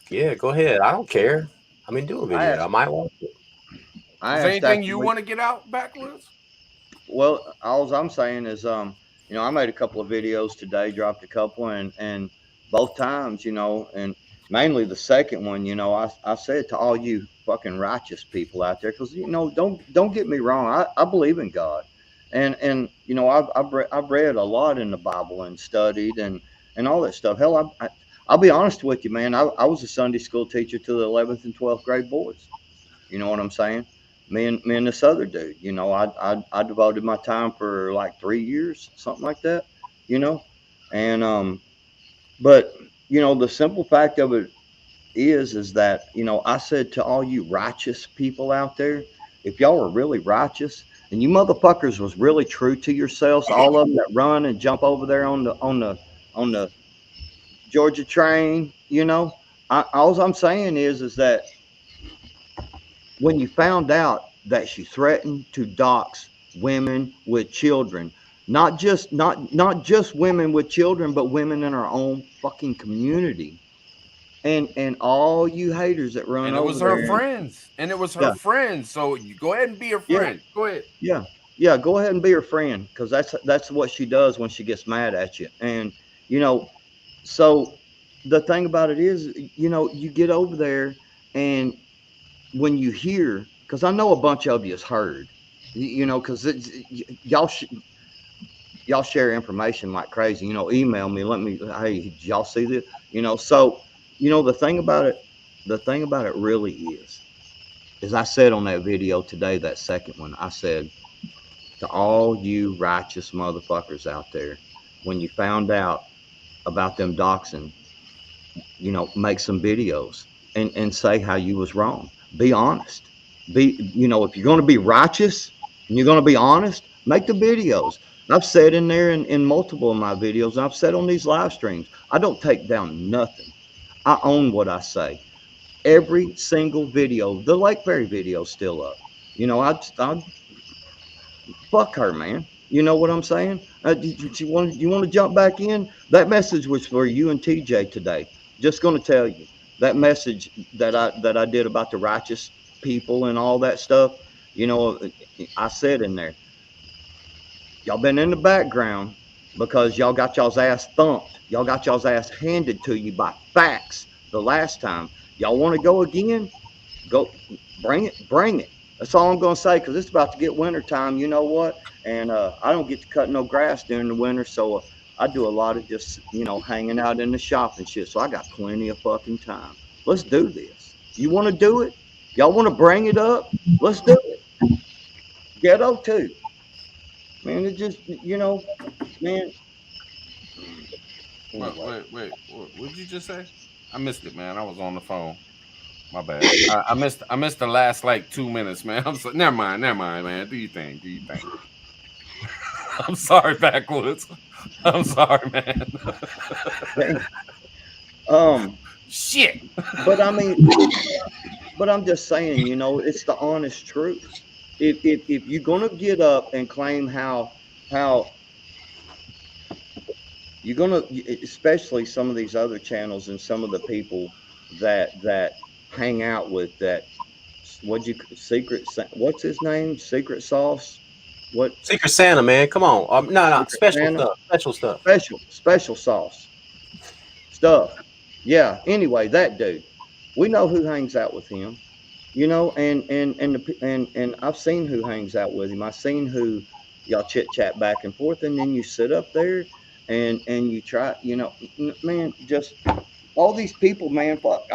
Yeah, go ahead. I don't care. I mean, do a video. I might watch it. Is there anything you want to get out backwards? Well, all I'm saying is, I made a couple of videos today, dropped a couple, and both times, and mainly the second one, I said to all you fucking righteous people out there, because don't get me wrong, I believe in God, and I've read a lot in the Bible and studied and all that stuff. Hell, I'll be honest with you, man. I was a Sunday school teacher to the 11th and 12th grade boys. You know what I'm saying? Me and this other dude, I devoted my time for like 3 years, something like that, and but the simple fact of it is that I said to all you righteous people out there, if y'all were really righteous and you motherfuckers was really true to yourselves, all of them that run and jump over there on the Georgia train, all I'm saying is that when you found out that she threatened to dox women with children, not just women with children, but women in our own fucking community, and all you haters that run over there. And it was her friends. And it was her friends. So you go ahead and be her friend. Go ahead. Yeah, go ahead and be her friend, because that's what she does when she gets mad at you. And so the thing about it is, you get over there, and when you hear, because I know a bunch of you has heard, because y'all share information like crazy. Email me, hey, did y'all see this? So the thing about it really is I said on that video today, that second one, I said to all you righteous motherfuckers out there, when you found out about them doxing make some videos and say how you was wrong. Be honest. If you're going to be righteous and you're going to be honest, make the videos. I've said in there in multiple of my videos, and I've said on these live streams, I don't take down nothing. I own what I say. Every single video, the Lake Berry video is still up. I fuck her, man. You know what I'm saying? You want to jump back in? That message was for you and TJ today. Just going to tell you that message that I did about the righteous people and all that stuff. I said in there, y'all been in the background because y'all got y'all's ass thumped. Y'all got y'all's ass handed to you by facts the last time. Y'all want to go again? Go, bring it. That's all I'm going to say, because it's about to get winter time. You know what? And I don't get to cut no grass during the winter, so I do a lot of just, hanging out in the shop and shit. So I got plenty of fucking time. Let's do this. You want to do it? Y'all want to bring it up? Let's do it. Ghetto too. Man, it just, man. Wait. What did you just say? I missed it, man. I was on the phone. My bad. I missed the last like 2 minutes, man. Never mind, man. Do you think? I'm sorry, Backwoods. I'm sorry, man. Shit. But I mean, I'm just saying, it's the honest truth. If you're gonna get up and claim how you're gonna, especially some of these other channels and some of the people that hang out with that, what's his name? Secret Sauce? What? Secret Santa, man. Come on. No. Special stuff. Special sauce stuff. Yeah. Anyway, that dude, we know who hangs out with him, and I've seen who hangs out with him. I've seen who y'all chit chat back and forth, and then you sit up there and you try, man, just all these people, man. Fuck,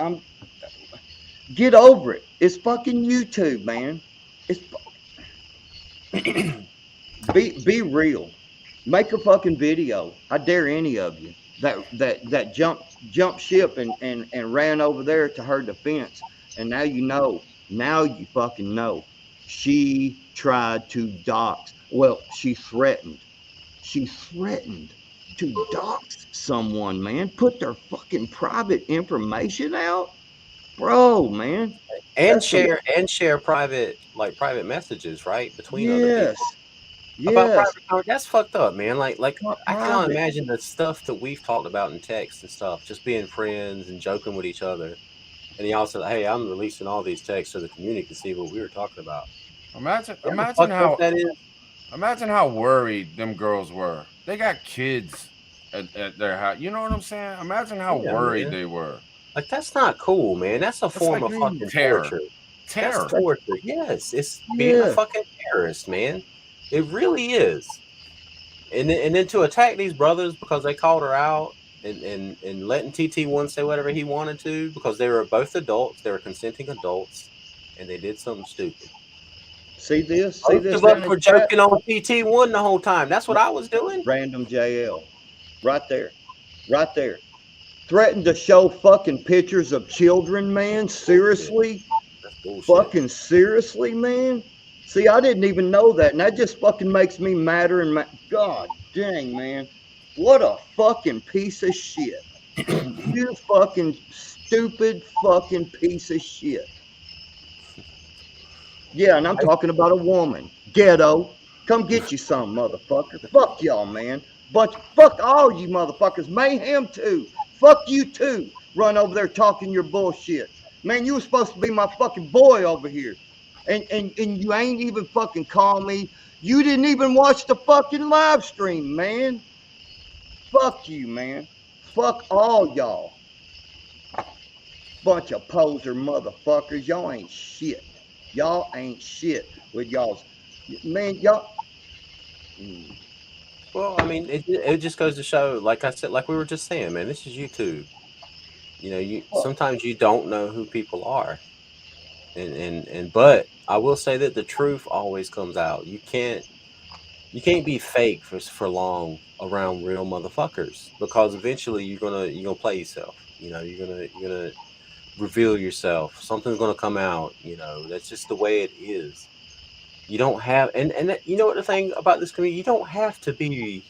get over it. It's fucking YouTube, man. It's be real. Make a fucking video. I dare any of you that jumped ship and ran over there to her defense, and now you fucking know. She tried to dox. Well, she threatened to dox someone, man. Put their fucking private information out, bro, man. And share private messages, right, between other people. About private, that's fucked up, man. Like I cannot imagine the stuff that we've talked about in text and stuff, just being friends and joking with each other. And he also, hey, I'm releasing all these texts so the community can see what we were talking about. Imagine how that is. Imagine how worried them girls were. They got kids at their house. You know what I'm saying? Imagine how worried they were. Like, that's not cool, man. That's a form of fucking torture. That's torture. Yes, it's being a fucking terrorist, man. It really is. And then to attack these brothers because they called her out and letting TT1 say whatever he wanted to because they were both adults, they were consenting adults, and they did something stupid. See this? We're joking on TT1 the whole time. That's what I was doing. Random JL. Right there. Threatened to show fucking pictures of children, man. Seriously? Fucking seriously, man? See, I didn't even know that, and that just fucking makes me madder and God dang, man. What a fucking piece of shit. You fucking stupid fucking piece of shit. Yeah, and I'm talking about a woman. Ghetto. Come get you some, motherfucker. Fuck y'all, man. Fuck all you motherfuckers. Mayhem too. Fuck you too. Run over there talking your bullshit. Man, you were supposed to be my fucking boy over here. And you ain't even fucking call me. You didn't even watch the fucking live stream, man. Fuck you, man. Fuck all y'all. Bunch of poser motherfuckers. Y'all ain't shit. Y'all ain't shit with y'all's. Man, y'all. Well, I mean, it just goes to show, like I said, like we were just saying, man, this is YouTube. Sometimes you don't know who people are. But I will say that the truth always comes out. You can't You can't be fake for long around real motherfuckers because eventually you're gonna play yourself. You're gonna reveal yourself. Something's gonna come out. That's just the way it is. You don't have you know what the thing about this community, you don't have to be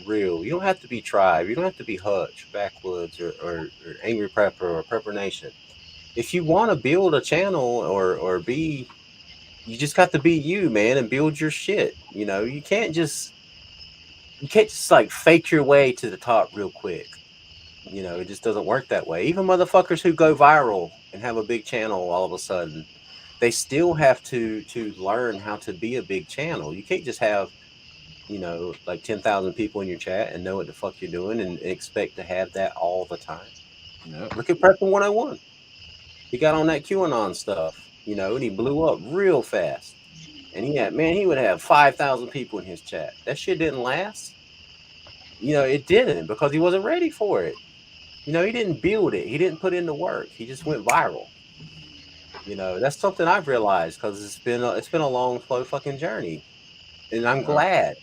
real. You don't have to be tribe. You don't have to be Hutch, Backwoods, or Angry Prepper or Prepper Nation. If you want to build a channel or be, you just got to be you, man, and build your shit. You can't just like fake your way to the top real quick. It just doesn't work that way. Even motherfuckers who go viral and have a big channel all of a sudden, they still have to learn how to be a big channel. You can't just have, like 10,000 people in your chat and know what the fuck you're doing and expect to have that all the time. Yep. Look at Prepper 101. He got on that QAnon stuff, and he blew up real fast. And he would have 5,000 people in his chat. That shit didn't last. It didn't because he wasn't ready for it. He didn't build it. He didn't put in the work. He just went viral. That's something I've realized because it's been a long, slow fucking journey, and I'm glad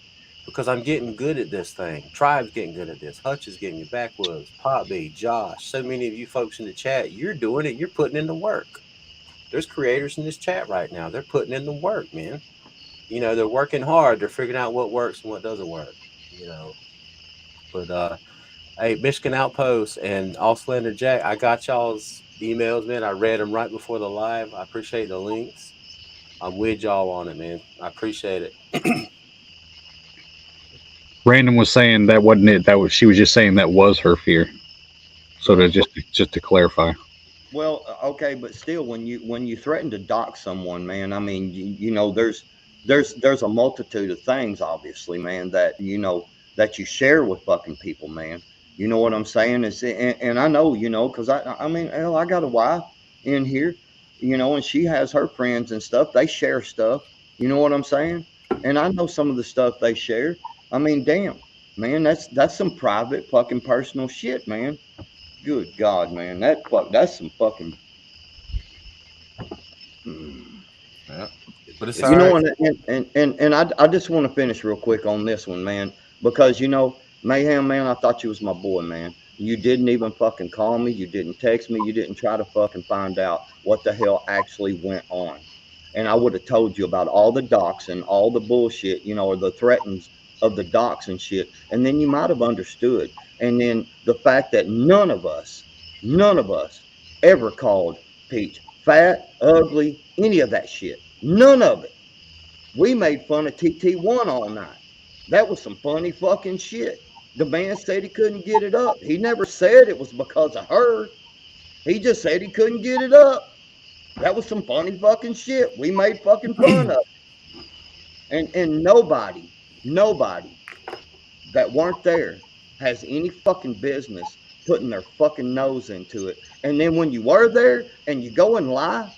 because I'm getting good at this thing. Tribe's getting good at this. Hutch is getting it. Backwoods, Pop B, Josh, so many of you folks in the chat, you're doing it. You're putting in the work. There's creators in this chat right now. They're putting in the work, man. They're working hard. They're figuring out what works and what doesn't work. But hey, Michigan Outpost and All Slender Jack, I got y'all's emails, man. I read them right before the live. I appreciate the links. I'm with y'all on it, man. I appreciate it. Brandon was saying that wasn't it. She was just saying that was her fear. So just to clarify. Well, okay, but still, when you threaten to dox someone, man, I mean, there's a multitude of things, obviously, man, that that you share with fucking people, man. You know what I'm saying? And I know, because I mean, hell, I got a wife in here, and she has her friends and stuff. They share stuff. You know what I'm saying? And I know some of the stuff they share. I mean, damn, man, that's some private fucking personal shit, man. Good God, man, that's some fucking. Yeah. But it's You all know, right. and I just want to finish real quick on this one, man, because Mayhem, man, I thought you was my boy, man. You didn't even fucking call me. You didn't text me. You didn't try to fucking find out what the hell actually went on. And I would have told you about all the docs and all the bullshit, or the threats of the docs and shit. And then you might have understood. And then the fact that none of us ever called Peach fat, ugly, any of that shit. None of it. We made fun of TT1 all night. That was some funny fucking shit. The man said he couldn't get it up. He never said it was because of her. He just said he couldn't get it up. That was some funny fucking shit. We made fucking fun of it. And nobody that weren't there has any fucking business putting their fucking nose into it. And then when you were there and you go and lie,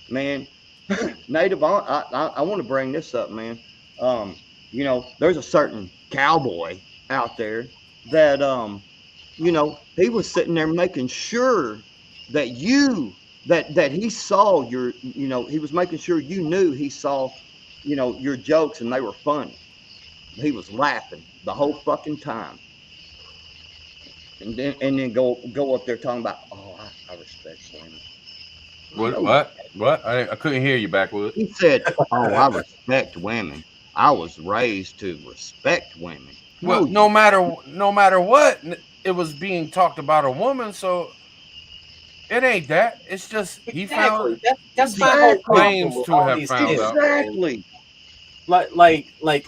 man, Native, I want to bring this up, man. There's a certain cowboy out there that, he was sitting there making sure that that he saw he was making sure you knew he saw, your jokes and they were funny. He was laughing the whole fucking time. And then go up there talking about, oh, I respect women. What? No, What? What? I couldn't hear you, Backwoods. he said, "Oh, I respect women. I was raised to respect women." No, Well, no matter what, it was being talked about a woman, so it ain't that. It's just he found Exactly. That's my whole exactly, problem claims with to all have these found things, out. man. exactly.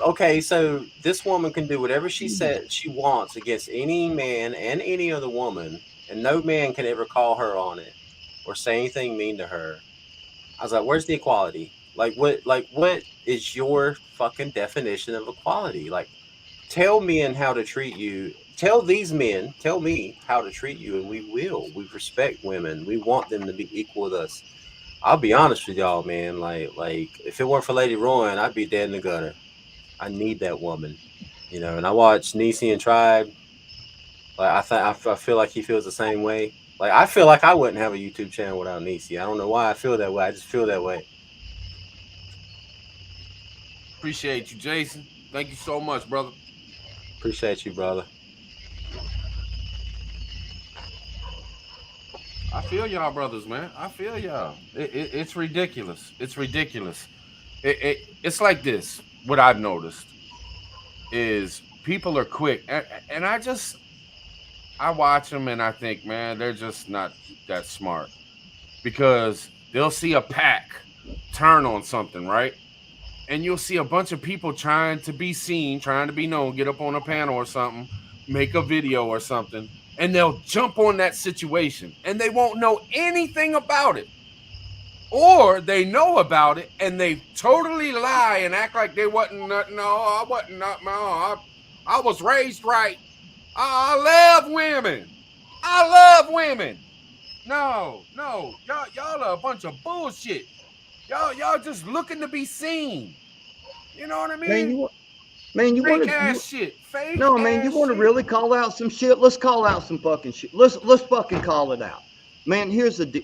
Okay, so this woman can do whatever she said she wants against any man and any other woman, and no man can ever call her on it or say anything mean to her. I was like, where's the equality? What is your fucking definition of equality? Like, tell men how to treat you. Tell these men, tell me how to treat you, and we will. We respect women. We want them to be equal with us. I'll be honest with y'all, man. Like if it weren't for Lady Rowan, I'd be dead in the gutter. I need that woman, And I watch Niecy and Tribe. Like I feel like he feels the same way. Like I feel like I wouldn't have a YouTube channel without Niecy. I don't know why I feel that way. I just feel that way. Appreciate you, Jason. Thank you so much, brother. Appreciate you, brother. I feel y'all, brothers, man. I feel y'all. It's ridiculous. It's ridiculous. It's like this. What I've noticed is people are quick, and I watch them and I think, man, they're just not that smart because they'll see a pack turn on something, right? And you'll see a bunch of people trying to be seen, trying to be known, get up on a panel or something, make a video or something, and they'll jump on that situation and they won't know anything about it. Or they know about it and they totally lie and act like they wasn't nothing. No, I wasn't nothing. No, I was raised right. I love women. I love women. No, no, y'all are a bunch of bullshit. Y'all just looking to be seen. You know what I Man, mean? you Fake want to ass shit. Fake no, man, you ass want to shit. really call out some shit? Let's call out some fucking shit. Let's fucking call it out. Man, here's the deal.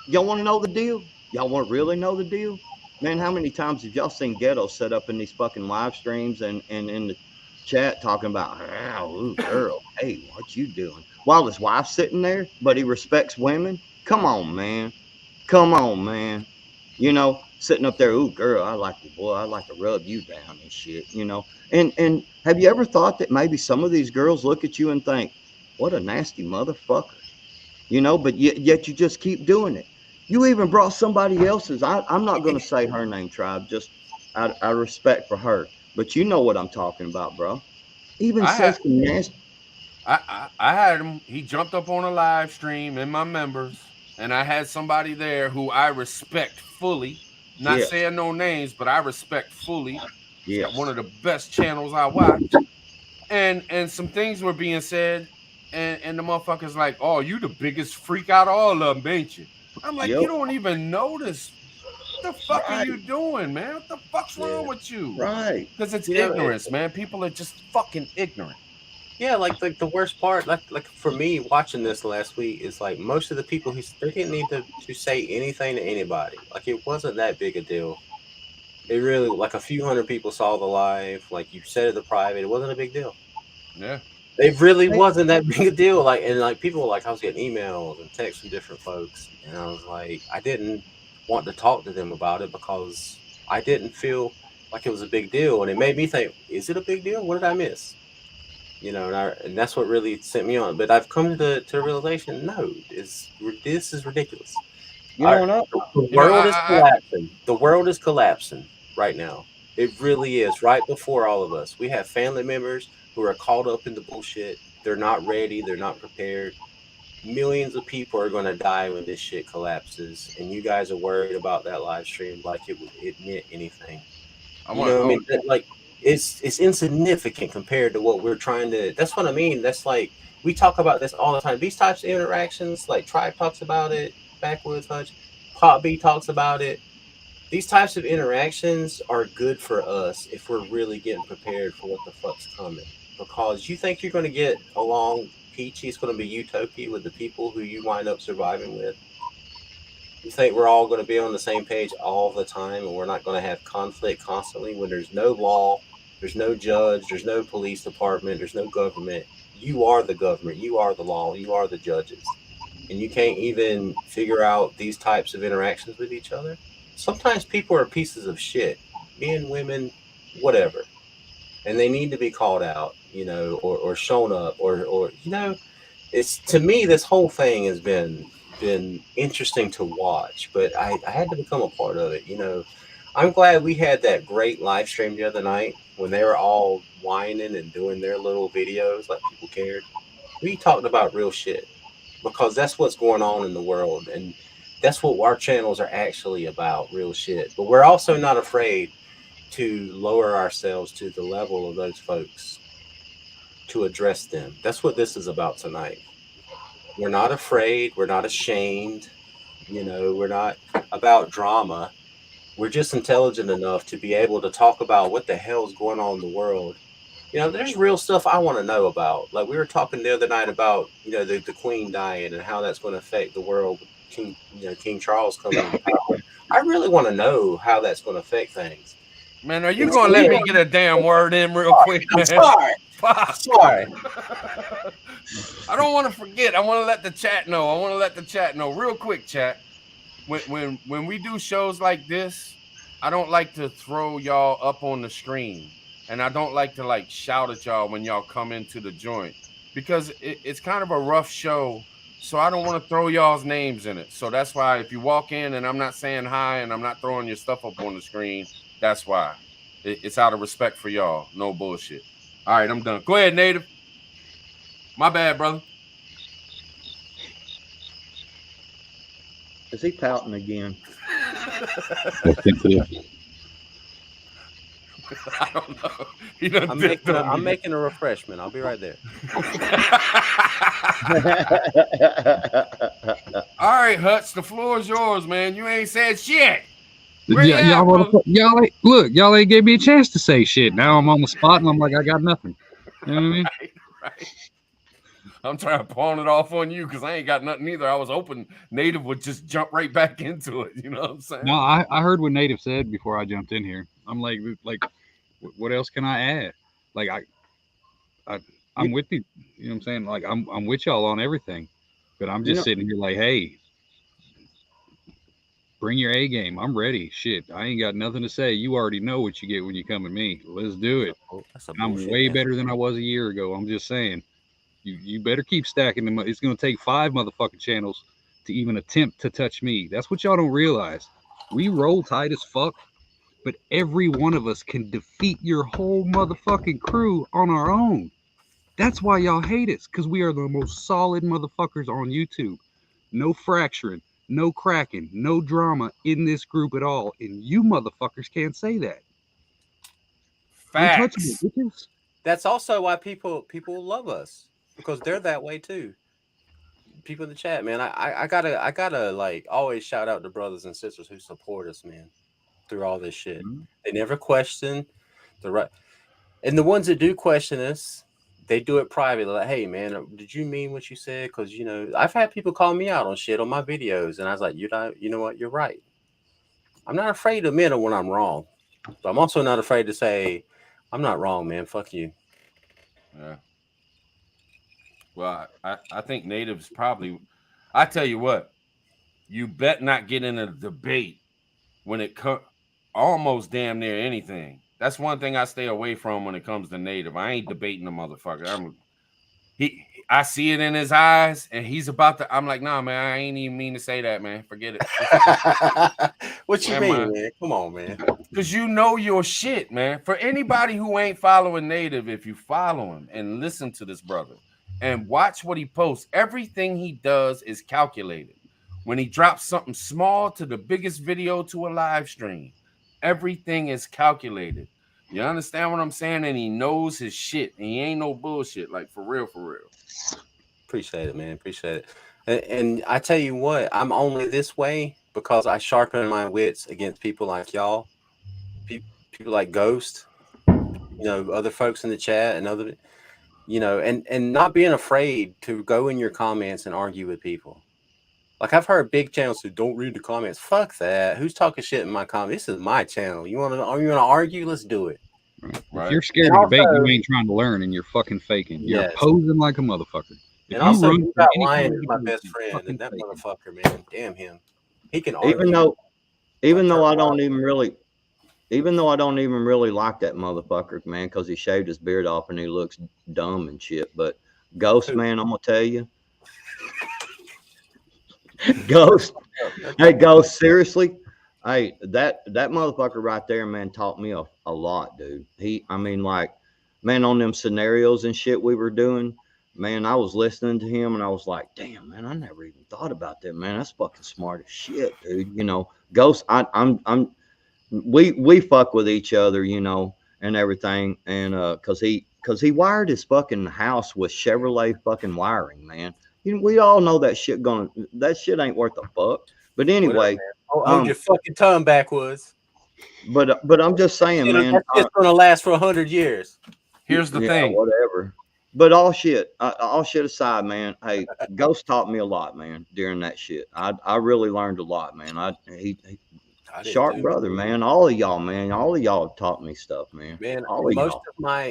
Y'all want to know the deal? Y'all want to really know the deal? Man, how many times have y'all seen Ghetto set up in these fucking live streams and in the chat talking about, oh, ooh, girl, hey, what you doing? While his wife's sitting there, but he respects women? Come on, man. Come on, man. You know, sitting up there, ooh, girl, I like you, boy. I like to rub you down and shit, you know. And have you ever thought that maybe some of these girls look at you and think, what a nasty motherfucker? You know, but yet you just keep doing it. You even brought somebody else's. I'm not going to say her name, Tribe, just out of respect for her. But you know what I'm talking about, bro. Even I had says some nasty. I had him. He jumped up on a live stream in my members, and I had somebody there who I respect fully. Not Yes, saying no names, but I respect fully. He's got one yes. of the best channels I watch. And some things were being said, and the motherfucker's like, "Oh, you the biggest freak out of all of them, ain't you?" I'm like, Yep. "You don't even notice. What the fuck are Right, you doing, man? What the fuck's wrong Yeah. with you?" right. Because it's You know, ignorance, man. People are just fucking ignorant. yeah, like the worst part, like for me watching this last week is like most of the people they didn't need to say anything to anybody. Like it wasn't that big a deal. It really like a few hundred people saw the live. Like you said it the private, it wasn't a big deal. Yeah. It really Hey, wasn't that big a deal. Like and like people were like I was getting emails and texts from different folks, and I was like I didn't want to talk to them about it because I didn't feel like it was a big deal, and it made me think, is it a big deal? What did I miss? You know, and that's what really sent me on. But I've come to the realization, no, this is ridiculous. you know Our what? the You know, world is collapsing. The world is collapsing right now. It really is. Right before all of us, we have family members who are caught up in the bullshit. They're not ready. They're not prepared. Millions of people are going to die when this shit collapses, and you guys are worried about that live stream like it meant anything. I You want. know, I mean, like it's insignificant compared to what we're trying to. That's what I mean. That's like we talk about this all the time. These types of interactions, like Tribe talks about it, Backwoods Hunch, Pop B talks about it. These types of interactions are good for us if we're really getting prepared for what the fuck's coming. Because you think you're going to get along peachy, it's going to be utopia with the people who you wind up surviving with. You think we're all going to be on the same page all the time and we're not going to have conflict constantly when there's no law, there's no judge, there's no police department, there's no government. You are the government, you are the law, you are the judges. And you can't even figure out these types of interactions with each other. Sometimes people are pieces of shit, men, women, whatever. And they need to be called out, or shown up or it's to me this whole thing has been interesting to watch, but I had to become a part of it. I'm glad we had that great live stream the other night when they were all whining and doing their little videos like people cared. We talked about real shit because that's what's going on in the world, and that's what our channels are actually about, real shit. But we're also not afraid to lower ourselves to the level of those folks to address them. That's what this is about tonight. We're not afraid. We're not ashamed. We're not about drama. We're just intelligent enough to be able to talk about what the hell's going on in the world. There's real stuff I want to know about. Like we were talking the other night about, the Queen dying and how that's going to affect the world with King Charles coming into power. I really want to know how that's going to affect things. Man, are you gonna let me get a damn word in real quick, I'm man? sorry. Sorry. I don't want to forget. I want to let the chat know. Real quick, chat. When we do shows like this, I don't like to throw y'all up on the screen, and I don't like to like shout at y'all when y'all come into the joint because it's kind of a rough show. So I don't want to throw y'all's names in it. So that's why if you walk in and I'm not saying hi and I'm not throwing your stuff up on the screen, that's why. It's out of respect for y'all. No bullshit. All right, I'm done. Go ahead, Native. My bad, brother. Is he pouting again? I don't know. He done I'm dipped making a, on I'm me. making a refreshment. I'll be right there. All right, Hutch, the floor is yours, man. You ain't said shit. Where you Y'all, at, brother? y'all ain't gave me a chance to say shit. Now I'm on the spot and I'm like, I got nothing. You know what I mean? Right. I'm trying to pawn it off on you because I ain't got nothing either. I was hoping Native would just jump right back into it. You know what I'm saying? No, I heard what Native said before I jumped in here. I'm like, what else can I add? Like I'm with you. You know what I'm saying? Like I'm with y'all on everything, but I'm You just know, sitting here like, hey, bring your A game. I'm ready. Shit, I ain't got nothing to say. You already know what you get when you come at me. Let's do it. That's a I'm bullshit way answer. better than I was a year ago. I'm just saying. You better keep stacking them. It's gonna take 5 motherfucking channels to even attempt to touch me. That's what y'all don't realize. We roll tight as fuck, but every one of us can defeat your whole motherfucking crew on our own. That's why y'all hate us, because we are the most solid motherfuckers on YouTube. No fracturing, no cracking, no drama in this group at all. And you motherfuckers can't say that. Untouchable Facts. bitches. That's also why people love us because they're that way too. People in the chat, man. I gotta like always shout out the brothers and sisters who support us, man, through all this shit. They never question the right, and the ones that do question us, they do it privately. Like, hey, man, did you mean what you said? Because I've had people call me out on shit on my videos, and I was like, you know what, you're right. I'm not afraid to admit it when I'm wrong, but I'm also not afraid to say, I'm not wrong, man. Fuck you. Yeah. Well, I think Native's probably. I tell you what, you bet not get in a debate when it comes almost damn near anything. That's one thing I stay away from when it comes to Native. I ain't debating the motherfucker. I see it in his eyes, and he's about to. I'm like, nah, man, I ain't even mean to say that, man. Forget it. What you Never mean, mind. man? Come on, man. Because you know your shit, man. For anybody who ain't following Native, if you follow him and listen to this brother and watch what he posts, everything he does is calculated. When he drops something small to the biggest video to a live stream, everything is calculated. You understand what I'm saying? And he knows his shit. And he ain't no bullshit. Like, for real, for real. Appreciate it, man. Appreciate it. And I tell you what, I'm only this way because I sharpen my wits against people like y'all, people like Ghost, other folks in the chat and other, and not being afraid to go in your comments and argue with people. Like I've heard big channels who don't read the comments. Fuck that. Who's talking shit in my comments? This is my channel. You want to argue? Let's do it. Right. If you're scared And to debate, also, you ain't trying to learn, and you're fucking faking. You're yes. posing like a motherfucker. If And you also, run you from got any Lion is my debate, best you're friend, fucking and that faking. motherfucker, man, damn him. He can even argue. though even though I turn don't even really like that motherfucker, man, because he shaved his beard off and he looks dumb and shit. But Ghost, man, I'm gonna tell you, Ghost. Hey, Ghost, seriously. Hey, that motherfucker right there, man, taught me a lot, dude. I mean, like, man, on them scenarios and shit we were doing, man, I was listening to him and I was like, damn, man, I never even thought about that, man. That's fucking smart as shit, dude. Ghost, we fuck with each other, and everything, and cause he wired his fucking house with Chevrolet fucking wiring, man. We all know that shit ain't worth a fuck. But anyway, hold your fucking tongue backwards. but I'm just saying, man. That shit's gonna last for 100 years. Here's the Yeah, thing. whatever. But all shit aside, man. Hey, Ghost taught me a lot, man. During that shit, I really learned a lot, man. Sharp brother, man. All of y'all, man. All of y'all taught me stuff, man. Man, All of y'all.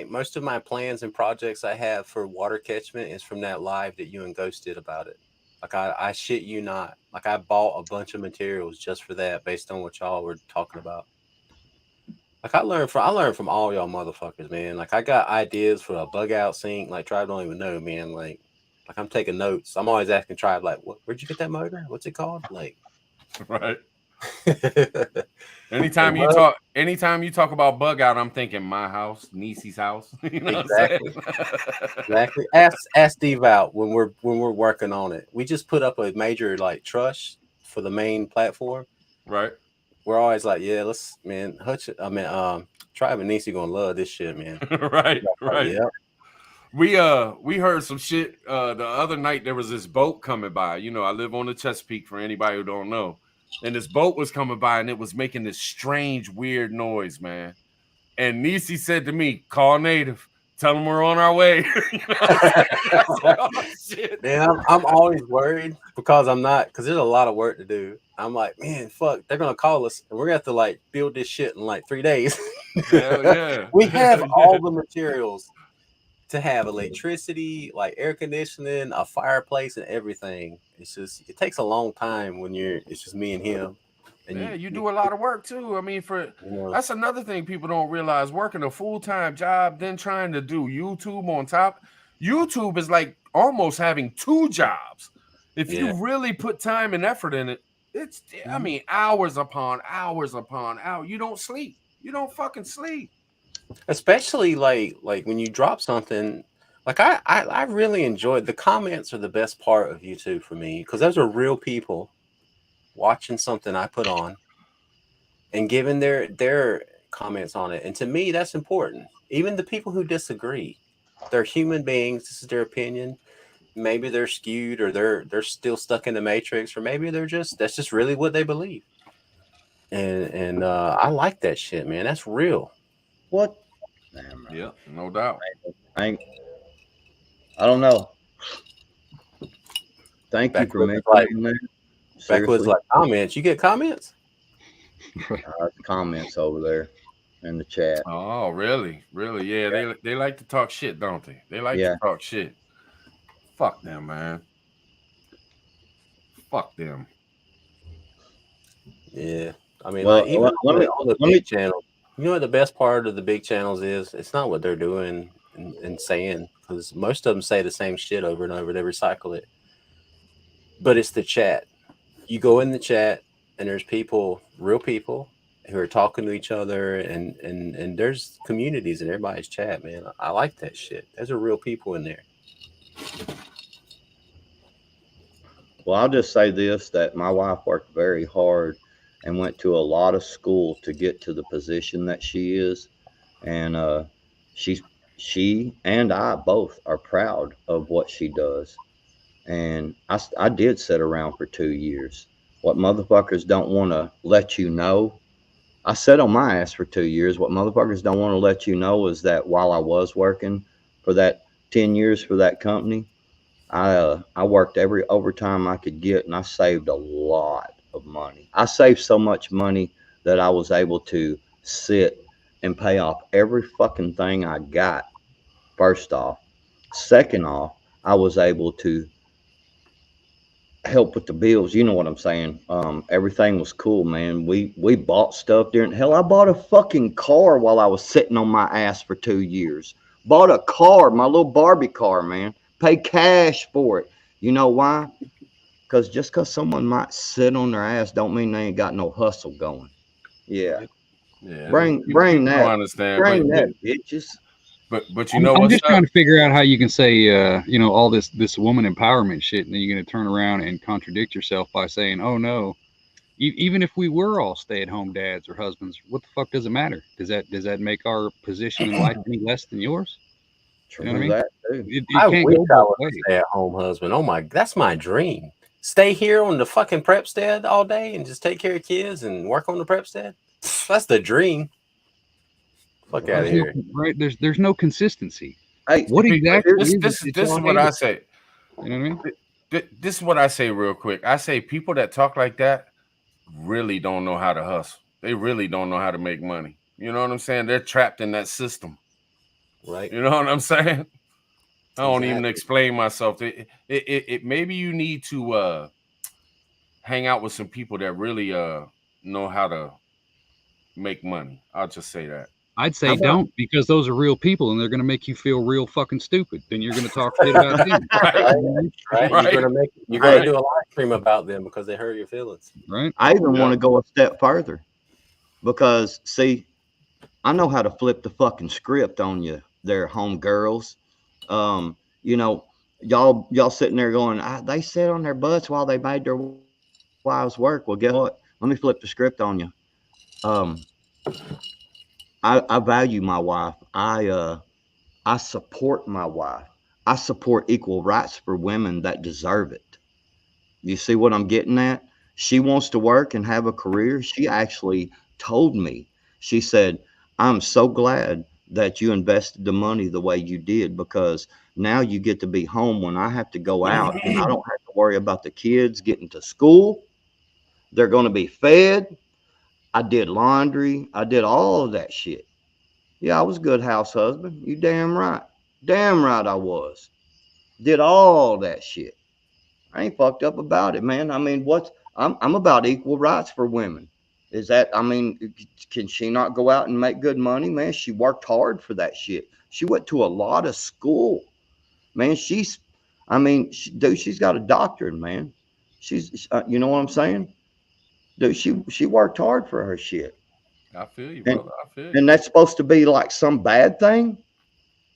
most of my plans and projects I have for water catchment is from that live that you and Ghost did about it. Like I shit you not. Like I bought a bunch of materials just for that based on what y'all were talking about. Like I learned from all y'all motherfuckers, man. Like I got ideas for a bug out sink. Like Tribe don't even know, man. Like I'm taking notes. I'm always asking Tribe, like, where'd you get that motor? What's it called? Like Right. Like, Anytime you talk about bug out, I'm thinking my house, Niecy's house. You know exactly. what I'm saying? Exactly. Ask Steve out when we're working on it. We just put up a major like truss for the main platform. Right. We're always like, yeah, let's man, Hutch. I mean, Tribe and Niecy gonna love this shit, man. Right. Like, Right. yeah. We heard some shit the other night. There was this boat coming by. You know, I live on the Chesapeake for anybody who don't know. And this boat was coming by and it was making this strange, weird noise, man. And Niecy said to me, call Native. Tell them we're on our way. You know what I'm saying? I said, oh, shit. Man, I'm always worried because there's a lot of work to do. I'm like, man, fuck, they're gonna call us and we're gonna have to like build this shit in like 3 days. Hell yeah. We have Hell all yeah. the materials to have electricity, like air conditioning, a fireplace, and everything. It's just it takes a long time when it's just me and him. And Yeah, you do a lot of work too. I mean, that's another thing people don't realize. Working a full-time job, then trying to do YouTube on top. YouTube is like almost having 2 jobs. If you really put time and effort in it, it's I mean, hours upon hours upon hours. You don't sleep. You don't fucking sleep. Especially like when you drop something. Like I really enjoyed the comments are the best part of YouTube for me because those are real people watching something I put on and giving their comments on it. And to me, that's important. Even the people who disagree, they're human beings. This is their opinion. Maybe they're skewed or they're still stuck in the matrix, or maybe that's just really what they believe. And I like that shit, man. That's real. What? Yeah, no doubt. I don't know. Thank you for mentioning that. Backwoods like comments. You get comments? Comments over there in the chat. Oh, really? Really? Yeah, they like to talk shit, don't they? They like to talk shit. Fuck them, man. Fuck them. Yeah. I mean, like even on the big channel, you know what the best part of the big channels is? It's not what they're doing and saying, because most of them say the same shit over and over. They recycle it. But it's the chat. You go in the chat and there's people, real people, who are talking to each other, and there's communities in everybody's chat, man. I like that shit. There's a real people in there. Well, I'll just say this, that my wife worked very hard and went to a lot of school to get to the position that she is. And she and I both are proud of what she does. And I did sit around for 2 years. What motherfuckers don't want to let you know, I sat on my ass for 2 years. What motherfuckers don't want to let you know is that while I was working for that 10 years for that company, I worked every overtime I could get, and I saved a lot of money. I saved so much money that I was able to sit and pay off every fucking thing I got. First off, second off, I was able to help with the bills. You know what I'm saying? Everything was cool, man. We bought stuff during hell. I bought a fucking car while I was sitting on my ass for 2 years. Bought a car, my little Barbie car, man. Pay cash for it. You know why? Because just because someone might sit on their ass don't mean they ain't got no hustle going. Yeah. Yeah. Bring that. Understand, bring that, bitches. But you know, I'm just trying to figure out how you can say, all this woman empowerment shit, and then you're going to turn around and contradict yourself by saying, oh no, even if we were all stay-at-home dads or husbands, what the fuck does it matter? Does that make our position in life any less than yours? You know what I mean? That too. I wish I was a stay-at-home husband. Oh my, that's my dream. Stay here on the fucking prepstead all day and just take care of kids and work on the prepstead. That's the dream. Fuck out of here. Right? There's no consistency. Hey, what exactly? This is what I say. You know what I mean? This is what I say real quick. I say people that talk like that, really don't know how to hustle. They really don't know how to make money. You know what I'm saying? They're trapped in that system. Right. You know what I'm saying? I don't even Exactly. explain myself. It maybe you need to hang out with some people that really know how to make money. I'll just say that. I'd How say about don't, because those are real people and they're going to make you feel real fucking stupid. Then you're going to talk shit about them. Right. Right. Right. You're Hey. gonna do a live stream about them because they hurt your feelings. Right? I even Yeah. want to go a step further because see, I know how to flip the fucking script on you, there, home girls. You know, y'all sitting there going, they sat on their butts while they made their wives work. Well, guess what? Let me flip the script on you. Um, I value my wife. I support my wife. I support equal rights for women that deserve it. You see what I'm getting at? She wants to work and have a career. She actually told me, she said, I'm so glad that you invested the money the way you did because now you get to be home when I have to go out and I don't have to worry about the kids getting to school. They're going to be fed. I did laundry. I did all of that shit. Yeah, I was a good house husband. You damn right. Damn right I was. Did all that shit. I ain't fucked up about it, man. I mean, I'm about equal rights for women. Is that I mean, can she not go out and make good money, man? She worked hard for that shit. She went to a lot of school, man. I mean, dude, she's got a doctorate, man. You know what I'm saying, dude? She worked hard for her shit, I feel you, and brother. I feel you. and that's supposed to be like some bad thing.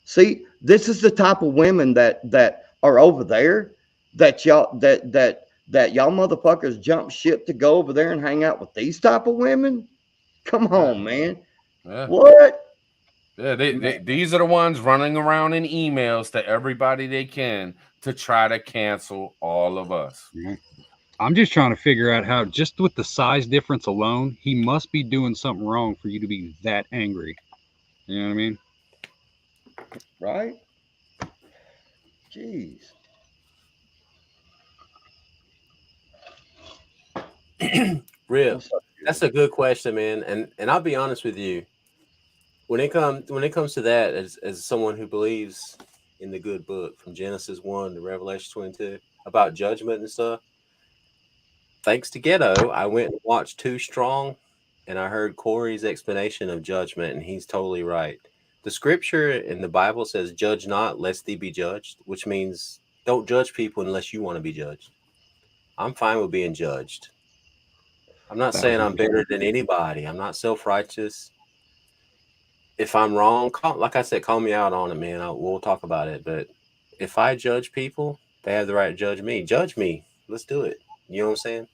See, this is the type of women that are over there that y'all motherfuckers jump ship to go over there and hang out with these type of women. Come on, man. Yeah. What? Yeah, these are the ones running around in emails to everybody they can to try to cancel all of us. Right. I'm just trying to figure out how, just with the size difference alone, he must be doing something wrong for you to be that angry. You know what I mean? Right? Jeez. Rip, What's up, that's Jared? a good question, man. And I'll be honest with you. When it comes to that, as someone who believes in the good book from Genesis 1 to Revelation 22 about judgment and stuff, thanks to Ghetto, I went and watched Too Strong, and I heard Corey's explanation of judgment, and he's totally right. The scripture in the Bible says, "Judge not, lest thee be judged," which means don't judge people unless you want to be judged. I'm fine with being judged. I'm not saying I'm 1,000%. better than anybody. I'm not self-righteous. If I'm wrong, like I said, call me out on it, man. We'll talk about it. But if I judge people, they have the right to judge me. Judge me. Let's do it. You know what I'm saying?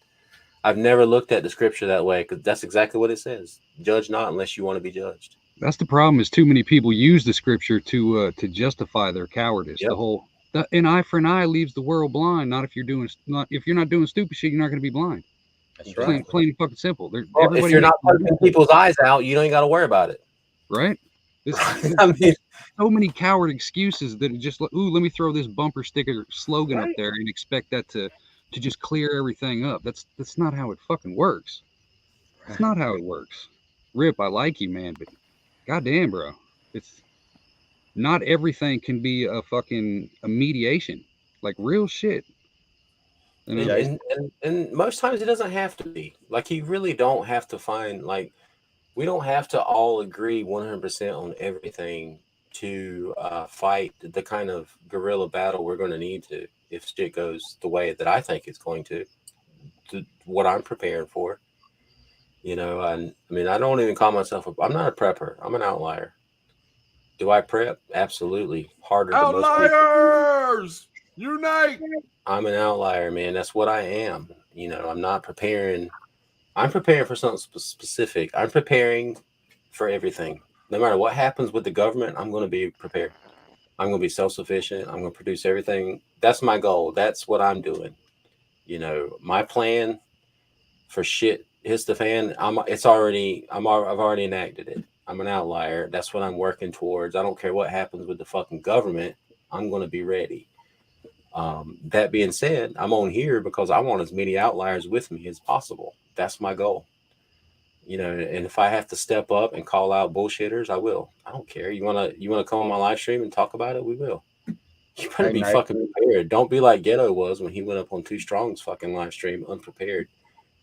I've never looked at the scripture that way because that's exactly what it says. Judge not unless you want to be judged. That's the problem. Is too many people use the scripture to justify their cowardice. Yep. The whole an eye for an eye leaves the world blind. Not if you're not doing stupid shit, you're not going to be blind. That's right. Plain and fucking simple. Well, if Everybody you're makes not poking people's eyes out, you don't got to worry about it. right. This I mean, so many coward excuses that are just like, ooh, let me throw this bumper sticker slogan up there and expect that to just clear everything up. That's not how it fucking works. It's not how it works. Rip, I like you, man, but goddamn, bro, it's not everything can be a mediation, like real shit. You know? and, Jason. and and and most times it doesn't have to be. Like you really don't have to find like we don't have to all agree 100% on everything to fight the kind of guerrilla battle we're going to need to if shit goes the way that I think it's going to what I'm preparing for. I mean, I don't even call myself I'm not a prepper. I'm an outlier. Do I prep? Absolutely. Harder than most people. Outliers unite. I'm an outlier, man. That's what I am. I'm not preparing. I'm preparing for something specific. I'm preparing for everything. No matter what happens with the government, I'm going to be prepared. I'm going to be self-sufficient. I'm going to produce everything. That's my goal. That's what I'm doing. My plan for shit hits the fan. I've already enacted it. I'm an outlier. That's what I'm working towards. I don't care what happens with the fucking government. I'm going to be ready. That being said, I'm on here because I want as many outliers with me as possible. That's my goal. And if I have to step up and call out bullshitters, I will. I don't care. You wanna come on my live stream and talk about it? We will. You better Hey, be Nate. fucking prepared. Don't be like Ghetto was when he went up on Too Strong's fucking live stream unprepared.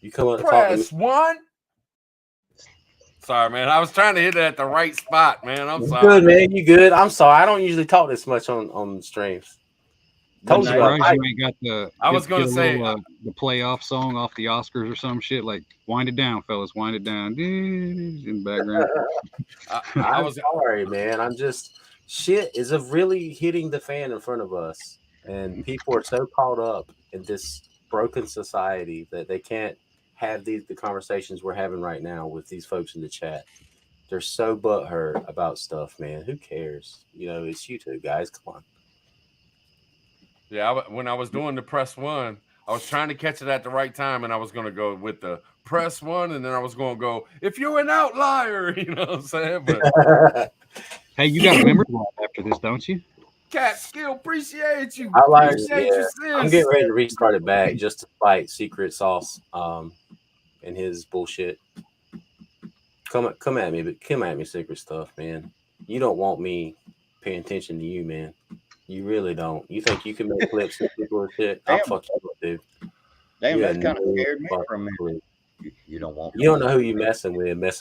You come up and talk to me. Press one. Sorry, man. I was trying to hit it at the right spot, man. I'm You sorry. good, man. You good? I'm sorry. I don't usually talk this much on streams. But Told you Nate, about Surprised you ain't got the. I was gonna say- the playoff song off the Oscars or some shit. Like, wind it down, fellas, wind it down. In the background. I I'm was sorry, man. I'm just shit is really hitting the fan in front of us, and people are so caught up in this broken society that they can't have the conversations we're having right now with these folks in the chat. They're so butthurt about stuff, man. Who cares? It's you two guys. Come on. Yeah, when I was doing the press one, I was trying to catch it at the right time, and I was going to go with the press one, and then I was going to go, if you're an outlier, you know what I'm saying? But Hey, you got a memory line after this, don't you? Cat Skill, appreciate you. Outliers, Appreciate yeah. you, sis. I'm getting ready to restart it back just to fight Secret Sauce and his bullshit. Come at me, but come at me, Secret Stuff, man. You don't want me paying attention to you, man. You really don't. You think you can make clips of people and shit? I'll Damn. fuck you up, dude. Damn, You that's had kind of no scared me fucking for a minute. clue. You don't want. You don't know who you messing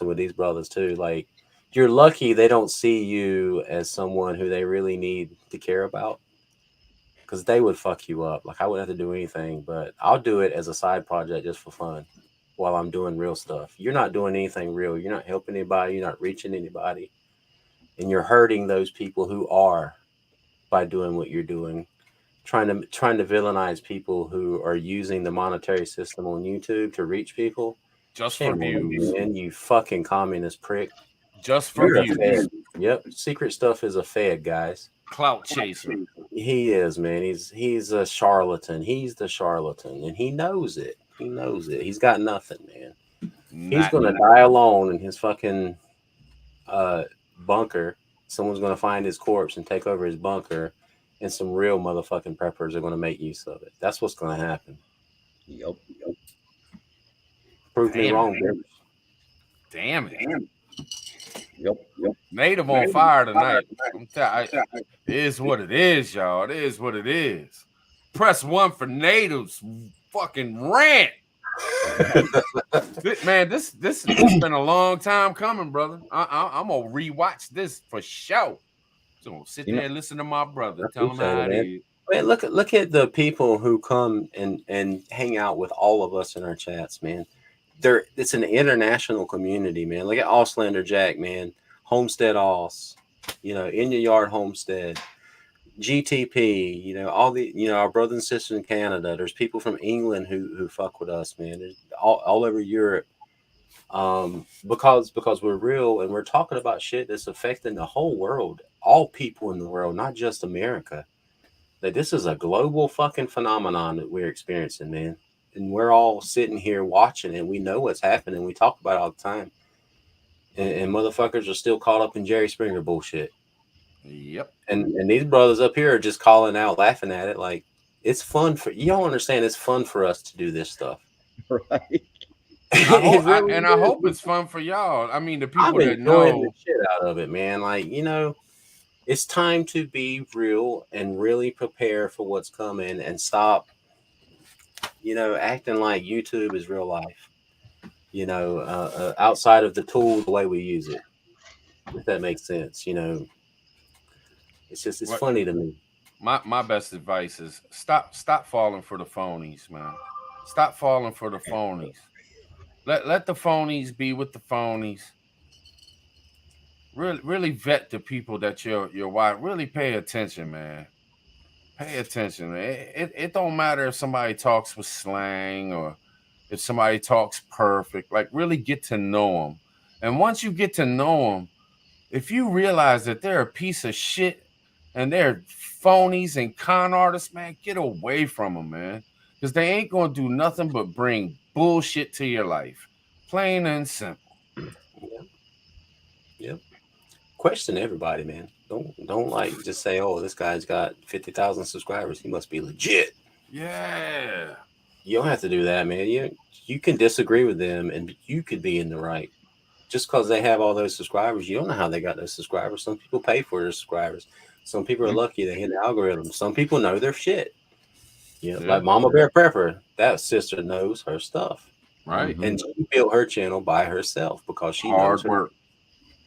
with these brothers too. Like, you're lucky they don't see you as someone who they really need to care about, because they would fuck you up. Like, I wouldn't have to do anything, but I'll do it as a side project just for fun while I'm doing real stuff. You're not doing anything real. You're not helping anybody. You're not reaching anybody, and you're hurting those people who are by doing what you're doing. Trying to villainize people who are using the monetary system on YouTube to reach people. Just for Shame on you, views. man. You fucking communist prick. Just for You're a views. fed. Yep. Secret Stuff is a fed, guys. Clout chaser. He is, man. He's a charlatan. He's the charlatan, and he knows it. He knows it. He's got nothing, man. He's gonna die alone in his fucking bunker. Someone's gonna find his corpse and take over his bunker, and some real motherfucking preppers are gonna make use of it. That's what's gonna happen. Yep. Prove me Damn wrong, it. bitch. Damn it. Yep. Native on fire tonight. I'm it is what it is, y'all. It is what it is. Press one for Native's fucking rant. Man, this has been a long time coming, brother. I'm gonna rewatch this for sure. So I'm gonna sit there and listen to my brother. Tell him how it is. Man, look at the people who come and hang out with all of us in our chats, man. It's an international community, man. Look at Auslander Jack, man. Homestead Aus, In Your Yard Homestead, GTP, all the, our brothers and sisters in Canada. There's people from England who fuck with us, man. There's all over Europe. Because we're real and we're talking about shit that's affecting the whole world, all people in the world, not just America. That this is a global fucking phenomenon that we're experiencing, man. And we're all sitting here watching, and we know what's happening. We talk about it all the time. And motherfuckers are still caught up in Jerry Springer bullshit. Yep. And these brothers up here are just calling out, laughing at it. Like, it's fun for you. Don't understand. It's fun for us to do this stuff. Right. I hope it's fun for y'all. I mean, the people that know the shit out of it, man. Like, it's time to be real and really prepare for what's coming and stop, acting like YouTube is real life. Outside of the tool, the way we use it. If that makes sense, it's funny to me. My best advice is stop falling for the phonies, man. Stop falling for the phonies. Let the phonies be with the phonies. Really vet the people that you're watching. Really pay attention, man. Pay attention, man. It don't matter if somebody talks with slang or if somebody talks perfect. Like, really get to know them. And once you get to know them, if you realize that they're a piece of shit and they're phonies and con artists, man, get away from them, man. Because they ain't going to do nothing but bring bullshit to your life. Plain and simple. Yep. Question everybody, man. Don't like just say, oh, this guy's got 50,000 subscribers. He must be legit. Yeah. You don't have to do that, man. You can disagree with them, and you could be in the right. Just because they have all those subscribers, you don't know how they got those subscribers. Some people pay for their subscribers. Some people are lucky they hit the algorithm. Some people know their shit. You know, Yeah. like Mama Bear Prepper, that sister knows her stuff. Right. And she built her channel by herself because she knows Hard her. work.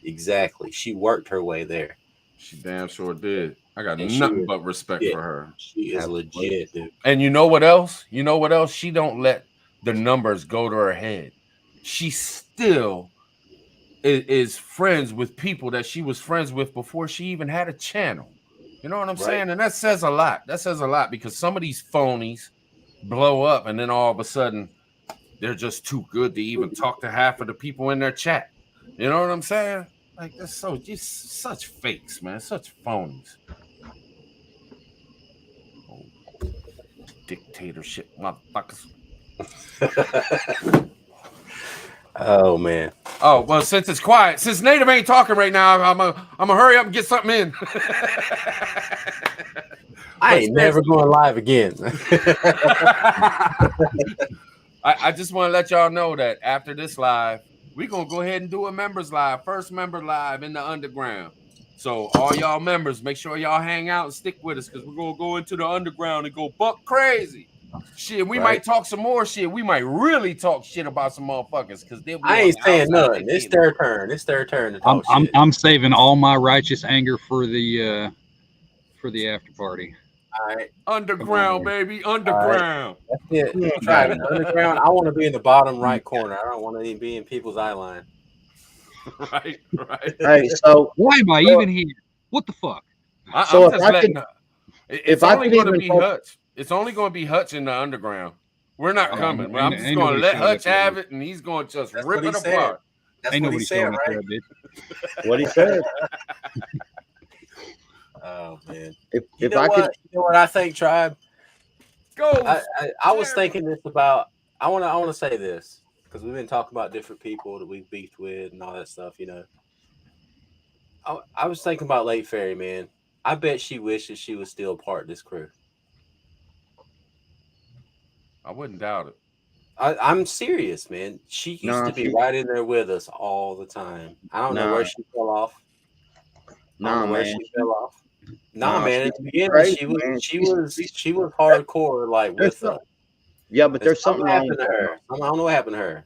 Exactly. She worked her way there. She damn sure did. I got And nothing but respect legit. for her. She is legit, dude. And you know what else? You know what else? She don't let the numbers go to her head. She still is friends with people that she was friends with before she even had a channel. You know what I'm saying? And that says a lot. That says a lot because some of these phonies blow up and then all of a sudden they're just too good to even talk to half of the people in their chat. You know what I'm saying? Like that's so just such fakes, man. Such phonies. Oh, dictatorship motherfuckers. Oh man. Oh well, since it's quiet, since Native ain't talking right now, I'm gonna hurry up and get something in. I ain't never going live again. I just want to let y'all know that after this live, we're gonna go ahead and do a members live, first member live in the underground. So all y'all members, make sure y'all hang out and stick with us because we're gonna go into the underground and go buck crazy. Shit, we might talk some more shit. We might really talk shit about some motherfuckers because they'll be. I ain't saying nothing. It's their turn. It's their turn to talk shit. I'm saving all my righteous anger for the after party. All right. Underground, baby. Underground. That's it. Try it. Underground. I want to be in the bottom right corner. I don't want to be in people's eye line. Right. Hey, so why am I even here? What the fuck? So I'm just letting. It's only going to be Hutch. It's only going to be Hutch in the underground. We're not coming. I'm just going to let Hutch have it, and he's going to just rip it apart. That's what he said, right? What he said. Oh man! If I could, you know what I think, Tribe. Go. I was thinking this about. I want to say this because we've been talking about different people that we've beefed with and all that stuff. You know, I was thinking about Late Fairy, man. I bet she wishes she was still part of this crew. I wouldn't doubt it. I'm serious, man. She used to be right in there with us all the time. I don't know where she fell off. man. Where she fell off. Man. At the beginning, crazy, she was hardcore, like with us. Yeah, but there's something wrong happened to her. I don't know what happened to her.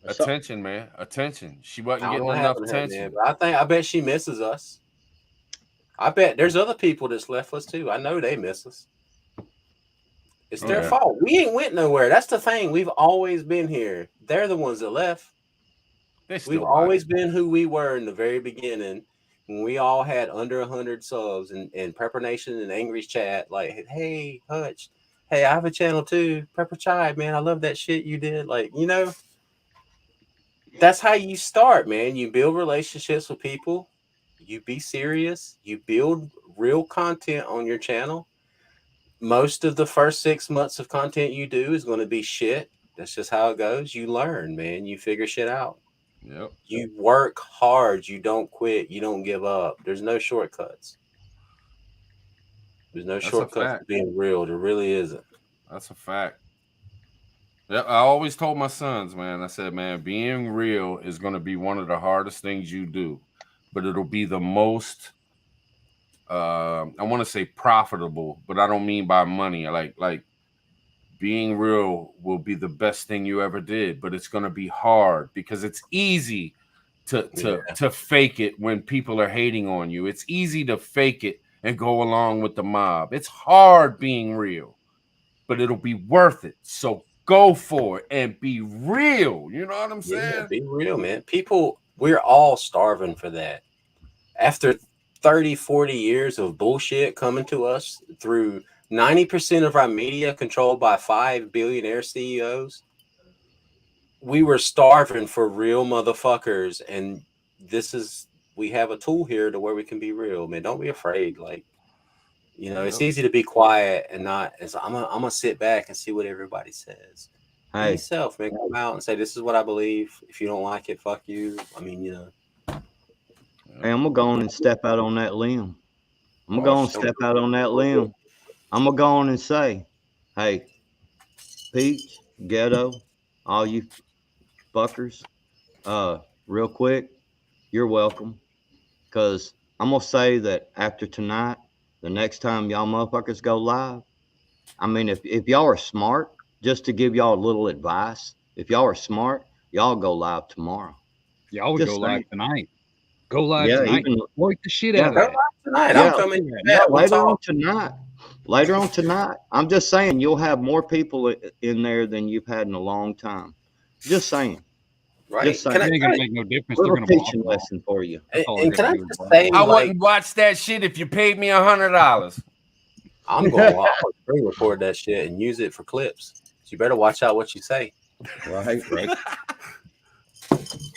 Attention, man. Attention. She wasn't getting enough attention. But I bet she misses us. I bet there's other people that's left us too. I know they miss us. It's their fault. We ain't went nowhere. That's the thing. We've always been here. They're the ones that left. We've always been who we were in the very beginning. When we all had under 100 subs and Prepper Nation and Angry's chat, like, hey, Hutch, hey, I have a channel too. Prepper Chive, man. I love that shit you did. Like, you know, that's how you start, man. You build relationships with people. You be serious. You build real content on your channel. Most of the first 6 months of content you do is going to be shit. That's just how it goes. You learn, man. You figure shit out. Yep. You work hard. You don't quit. You don't give up. There's no shortcuts. There's no shortcuts to being real. There really isn't. That's a fact. Yeah, I always told my sons, man, I said, man, being real is going to be one of the hardest things you do, but it'll be the most, I want to say profitable, but I don't mean by money. Like being real will be the best thing you ever did, but it's going to be hard because it's easy to fake it when people are hating on you. It's easy to fake it and go along with the mob. It's hard being real, but it'll be worth it. So go for it and be real. You know what I'm saying? Yeah, be real, man. People, we're all starving for that. After 30, 40 years of bullshit coming to us through 90% of our media controlled by 5 billionaire CEOs, we were starving for real motherfuckers. And we have a tool here to where we can be real, man. Don't be afraid. Like, you know, it's easy to be quiet and not. I'm gonna sit back and see what everybody says. Be yourself, man. Come out and say, this is what I believe. If you don't like it, fuck you. I mean, you know. Hey, I'm gonna go on and step out on that limb. I'm gonna go on and step out on that limb. I'm gonna go on and say, hey, Peach, Ghetto, all you fuckers, real quick, you're welcome. Cause I'm gonna say that after tonight, the next time y'all motherfuckers go live, I mean, if y'all are smart, just to give y'all a little advice, if y'all are smart, y'all go live tomorrow. Y'all would Just go saying. live tonight. Go live Yeah, tonight. even Work the shit yeah, out of Go that. live tonight. yeah, I'm coming. yeah. We'll Later on talk. tonight. Later on tonight. I'm just saying you'll have more people in there than you've had in a long time. Just saying. Right? Just Can saying. It ain't gonna make no difference. They're Little gonna block teaching them all. lesson for you. That's all and they're can I gonna do is just block say, I like, wouldn't watch that shit if you paid me $100. I'm gonna screen record that shit and use it for clips. So you better watch out what you say. Right.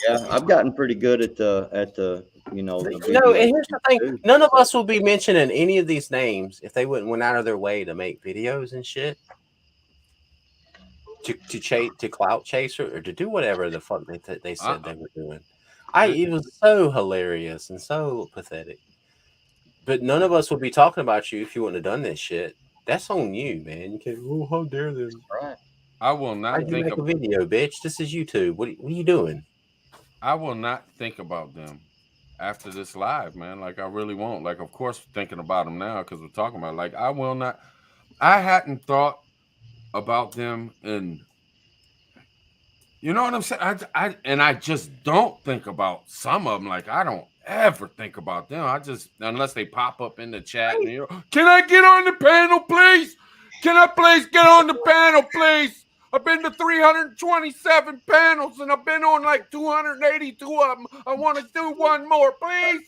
Yeah, I've gotten pretty good at the the video. And here's the thing: too. none of us will be mentioning any of these names if they went out of their way to make videos and shit to clout chase or to do whatever the fuck they said they were doing. It was so hilarious and so pathetic. But none of us would be talking about you if you wouldn't have done this shit. That's on you, man. You can't. Oh, how dare them? Right. I will Why not did you think make a of. video, bitch? This is YouTube. What are you doing? I will not think about them after this live, man. Like I really won't. Like, of course, thinking about them now because we're talking about. It. Like, I will not. I hadn't thought about them, and you know what I'm saying. I just don't think about some of them. Like, I don't ever think about them. I just unless they pop up in the chat and can I get on the panel, please? Can I please get on the panel, please? I've been to 327 panels and I've been on like 282 of them. I want to do one more, please.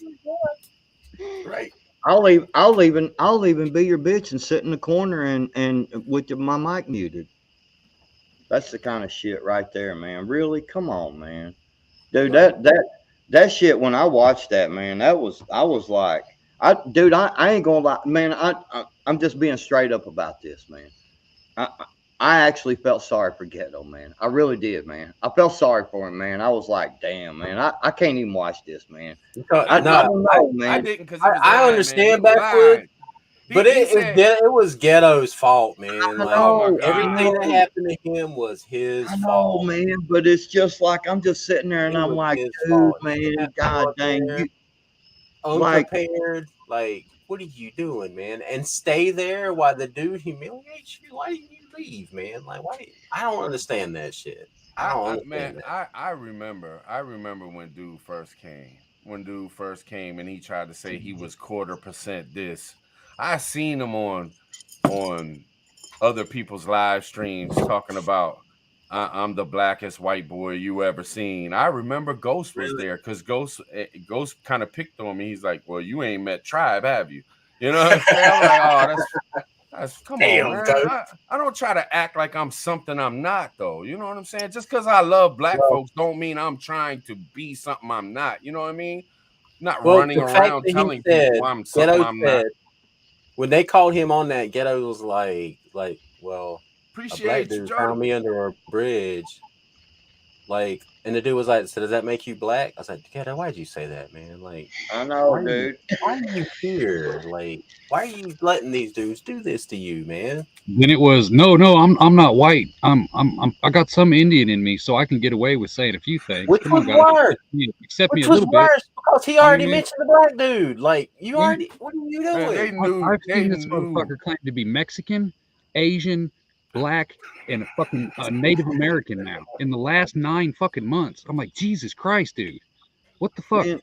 Right. I'll even be your bitch and sit in the corner and with my mic muted. That's the kind of shit right there, man. Really? Come on, man. Dude, that shit when I watched that, man, I was like I ain't gonna lie, man, I'm just being straight up about this, man. I actually felt sorry for Ghetto, man. I really did, man. I felt sorry for him, man. I was like, damn, man, I can't even watch this, man. I don't know, man. I didn't because I understand Backwood, but it was Ghetto's fault, man. Like Oh my God. everything that happened to him was his I know, fault. man, but it's just like I'm just sitting there and It I'm was like, his dude, fault. man, god dang, you like, Unprepared. Like, what are you doing, man? And stay there while the dude humiliates you. Why didn't you leave, man? Like, why? I don't understand that shit. I don't understand that. I remember when dude first came. When dude first came and he tried to say he was 1/4% this. I seen him on other people's live streams talking about I'm the blackest white boy you ever seen. I remember Ghost was there because Ghost kind of picked on me. He's like, well, you ain't met Tribe, have you? You know what I'm saying? I'm like, oh, that's come on, man. I don't try to act like I'm something I'm not, though. You know what I'm saying? Just because I love black folks don't mean I'm trying to be something I'm not. You know what I mean? Not running The fact around that telling he said, people I'm something Ghetto I'm said, not. when they called him on that, Ghetto was like, well, a black Appreciate you, dude Jordan. found me under a bridge. Like, and the dude was like, so does that make you black? I was like, Ghetto, why'd you say that, man? Like, I know, dude. why are you here? Like, why are you letting these dudes do this to you, man? Then it was no, I'm not white. I got some Indian in me, so I can get away with saying a few things. Which Come was on, guys, worse. accept me Which a was little bit. worse because he I already mean, mentioned the black dude. Like, you Yeah. already, what are you doing? Man, I've seen this motherfucker claim to be Mexican, Asian, black, and a fucking Native American now in the last 9 fucking months. I'm like, Jesus Christ, dude, what the fuck? Man,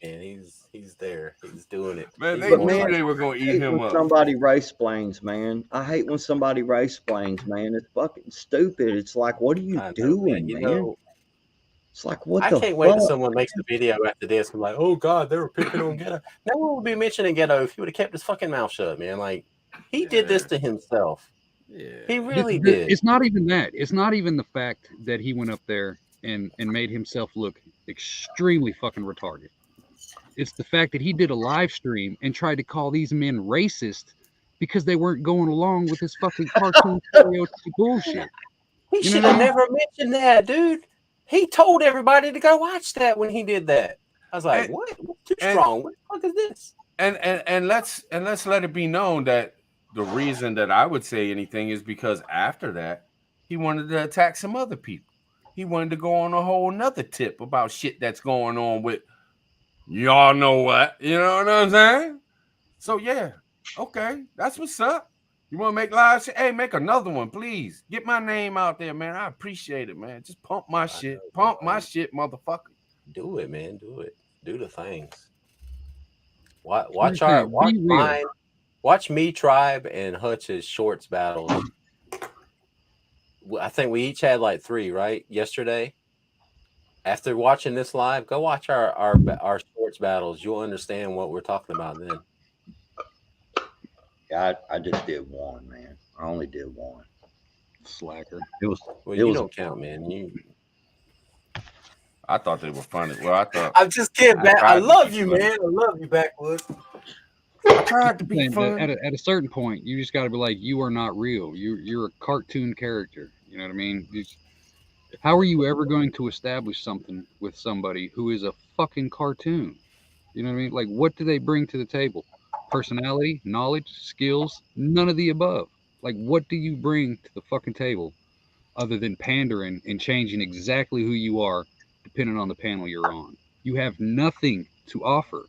Man, he's there. He's doing it. Man, He's they doing knew it. they were gonna I eat hate him when up. somebody race planes, man. I hate when somebody race planes, man. It's fucking stupid. It's like, what are you I know, doing, You man? know, It's like, what I the can't wait till fuck? someone makes a video after this. I'm like, oh God, they were picking on Ghetto. No one would be mentioning Ghetto if he would have kept his fucking mouth shut, man. Like, he did this to himself. Yeah. He really did. It's not even that. It's not even the fact that he went up there and made himself look extremely fucking retarded. It's the fact that he did a live stream and tried to call these men racist because they weren't going along with his fucking cartoon stereotype bullshit. He You know should what I have mean? never mentioned that, dude. He told everybody to go watch that when he did that. I was like, And, what? What's Too strong. What the fuck is this? And let's let it be known that the reason that I would say anything is because after that, he wanted to attack some other people. He wanted to go on a whole nother tip about shit that's going on with y'all know what. You know what I'm saying? So yeah, okay, that's what's up. You want to make live shit? Hey, make another one, please. Get my name out there, man. I appreciate it, man. Just pump my shit. Pump my shit, motherfucker. Do it, man. Do it. Do the things. Watch saying, be real. mine. Watch me, Tribe, and Hutch's shorts battles. I think we each had like 3, right? Yesterday. After watching this live, go watch our shorts battles. You'll understand what we're talking about then. Yeah, I just did one, man. I only did one. Slacker. It was. Well, it you was. don't count, man. I thought they were funny. Well, I thought I'm just kidding, man. I love you, man. I love you, Backwoods. I tried to be Saying that fun. at a certain point, you just got to be like, you are not real. You're a cartoon character. You know what I mean? How are you ever going to establish something with somebody who is a fucking cartoon? You know what I mean? Like, what do they bring to the table? Personality, knowledge, skills, none of the above. Like, what do you bring to the fucking table other than pandering and changing exactly who you are depending on the panel you're on? You have nothing to offer.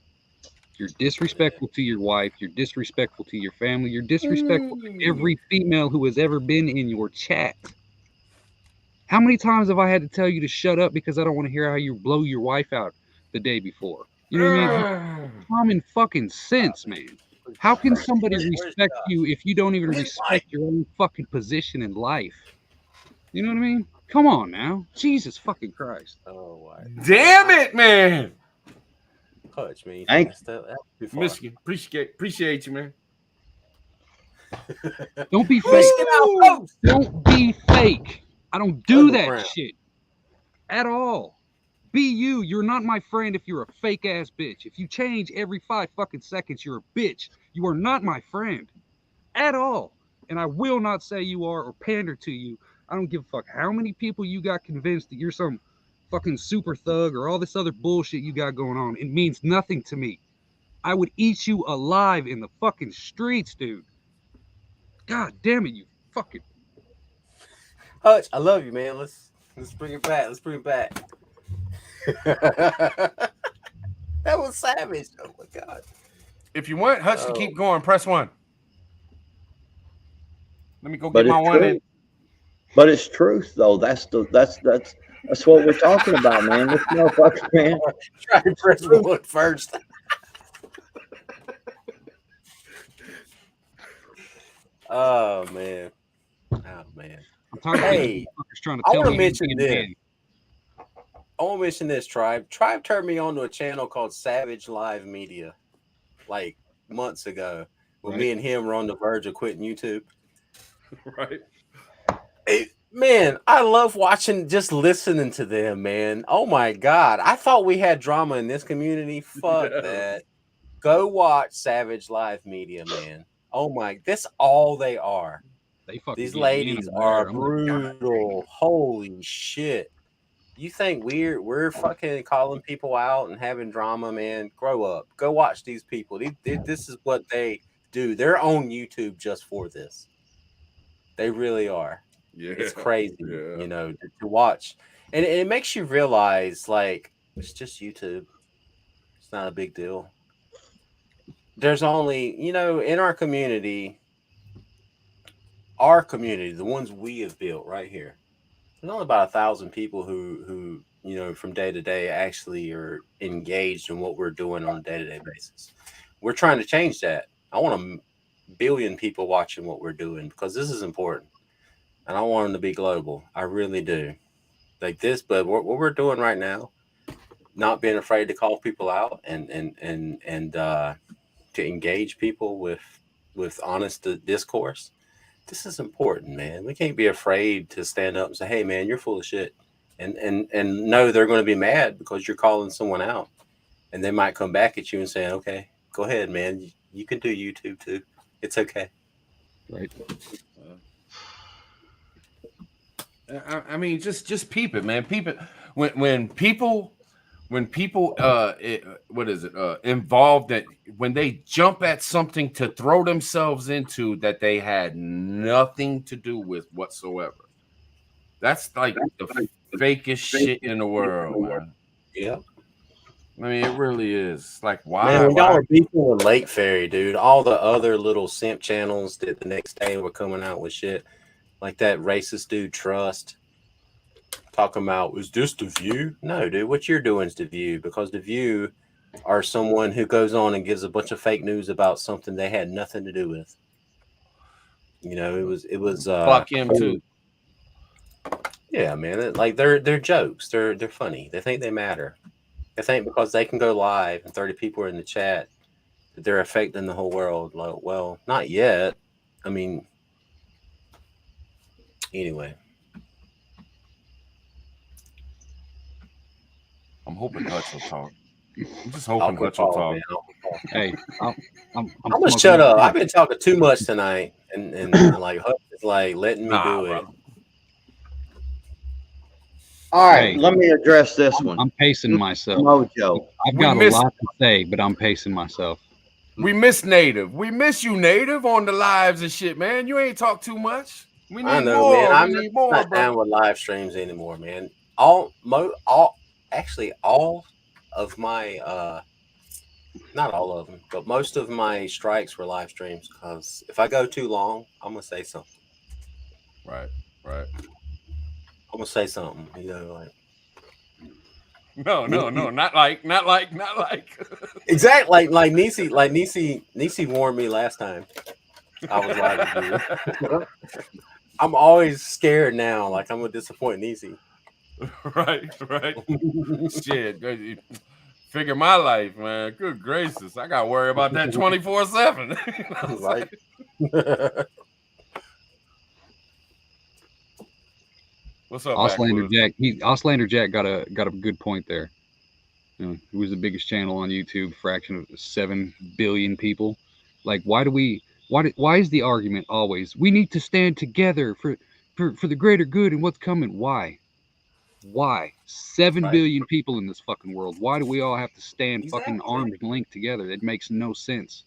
You're disrespectful to your wife. You're disrespectful to your family. You're disrespectful to every female who has ever been in your chat. How many times have I had to tell you to shut up because I don't want to hear how you blow your wife out the day before? You know what I mean? Common fucking sense, man. How can somebody respect you if you don't even respect your own fucking position in life? You know what I mean? Come on now. Jesus fucking Christ. Oh, wow. Damn it, man. Hutch, man. Thank That's too far. Michigan, appreciate you, man. Don't be fake. Woo! Don't be fake. I don't do that Underground. shit at all. Be you. You're not my friend if you're a fake ass bitch. If you change every 5 fucking seconds, you're a bitch. You are not my friend at all. And I will not say you are or pander to you. I don't give a fuck how many people you got convinced that you're some fucking super thug or all this other bullshit you got going on. It means nothing to me. I would eat you alive in the fucking streets, dude. God damn it, you fucking. Hutch, I love you, man. Let's bring it back. Let's bring it back. That was savage. Oh my god. If you want Hutch to Oh. keep going, press 1. Let me go But get my it's one true. in. But it's truth, though. That's what we're talking about, man. This motherfucker, man. Try to press 1 first. Oh man. Oh man. I'm tired of Hey, motherfuckers trying to I tell want to me mention being this. man. I want to mention this, Tribe. Tribe turned me on to a channel called Savage Live Media, like months ago, when me and him were on the verge of quitting YouTube. Right. Hey, man, I love watching, just listening to them, man. Oh my god, I thought we had drama in this community. Fuck that. Go watch Savage Live Media, man. Oh my, that's all they are. They fucking These get ladies in are there. I'm like, God, brutal. Holy shit. You think we're fucking calling people out and having drama, man? Grow up. Go watch these people. This is what they do. They're on YouTube just for this. They really are. Yeah. It's crazy, Yeah. you know, to watch. And it makes you realize, like, it's just YouTube. It's not a big deal. There's only, you know, in our community, the ones we have built right here, there's only about 1,000 people who you know, from day to day actually are engaged in what we're doing on a day-to-day basis. We're trying to change that. I want a billion people watching what we're doing because this is important, and I want them to be global. I really do. Like this, but what we're doing right now, not being afraid to call people out and to engage people with honest discourse. This is important, man. We can't be afraid to stand up and say, "Hey, man, you're full of shit," and know they're going to be mad because you're calling someone out, and they might come back at you and say, "Okay, go ahead, man. You can do YouTube too. It's okay." right. I mean, just peep it, man. Peep it. When people when people what is it involved, that when they jump at something to throw themselves into that they had nothing to do with whatsoever. That's like the fakest shit in the world, man. Yeah. I mean, it really is. Like, Man, why? when y'all Why? were beefing with Lake Ferry, dude, all the other little simp channels that the next day were coming out with shit like that racist dude Trust talking about, is this the View? No, dude, what you're doing is the View, because the View are someone who goes on and gives a bunch of fake news about something they had nothing to do with. You know, it was Fuck him too. yeah, man. Like they're jokes. They're funny. They think they matter. They think because they can go live and 30 people are in the chat that they're affecting the whole world. Like, well, not yet. I mean, anyway. I'm hoping Hutch will talk. I'm just I'll hoping quit Hutch will talking, talk. man. Hey, I'm I'm gonna smoking shut that up. shit. I've been talking too much tonight, and like Hutch is like letting me Nah, do it. brother. All right, Hey, let me address this one. I'm pacing myself. Mojo. I've We got a miss lot to say, but I'm pacing myself. Native. We miss you, Native, on the lives and shit, man. You ain't talk too much. We I need know, man. more. We I'm need more, not down brother. with live streams anymore, man. Actually all of my not all of them, but most of my strikes were live streams, because if I go too long, I'm gonna say something. Right, right. I'm gonna say something, like No, no, Niecy, no. Not like. exactly like Nisi warned me last time I was live with you. I'm always scared now, like I'm gonna disappoint Nisi. Right, right. Shit. Figure my life, man. Good gracious. I got to worry about that 24/7. You know what I'm Right. saying? What's up, Auslander Backwoods? Jack, Auslander Jack got a good point there. He was the biggest channel on YouTube, fraction of 7 billion people. Like, why is the argument always we need to stand together for the greater good and what's coming? Why? Seven Right. billion people in this fucking world. Why do we all have to stand fucking Exactly. arms linked together? It makes no sense.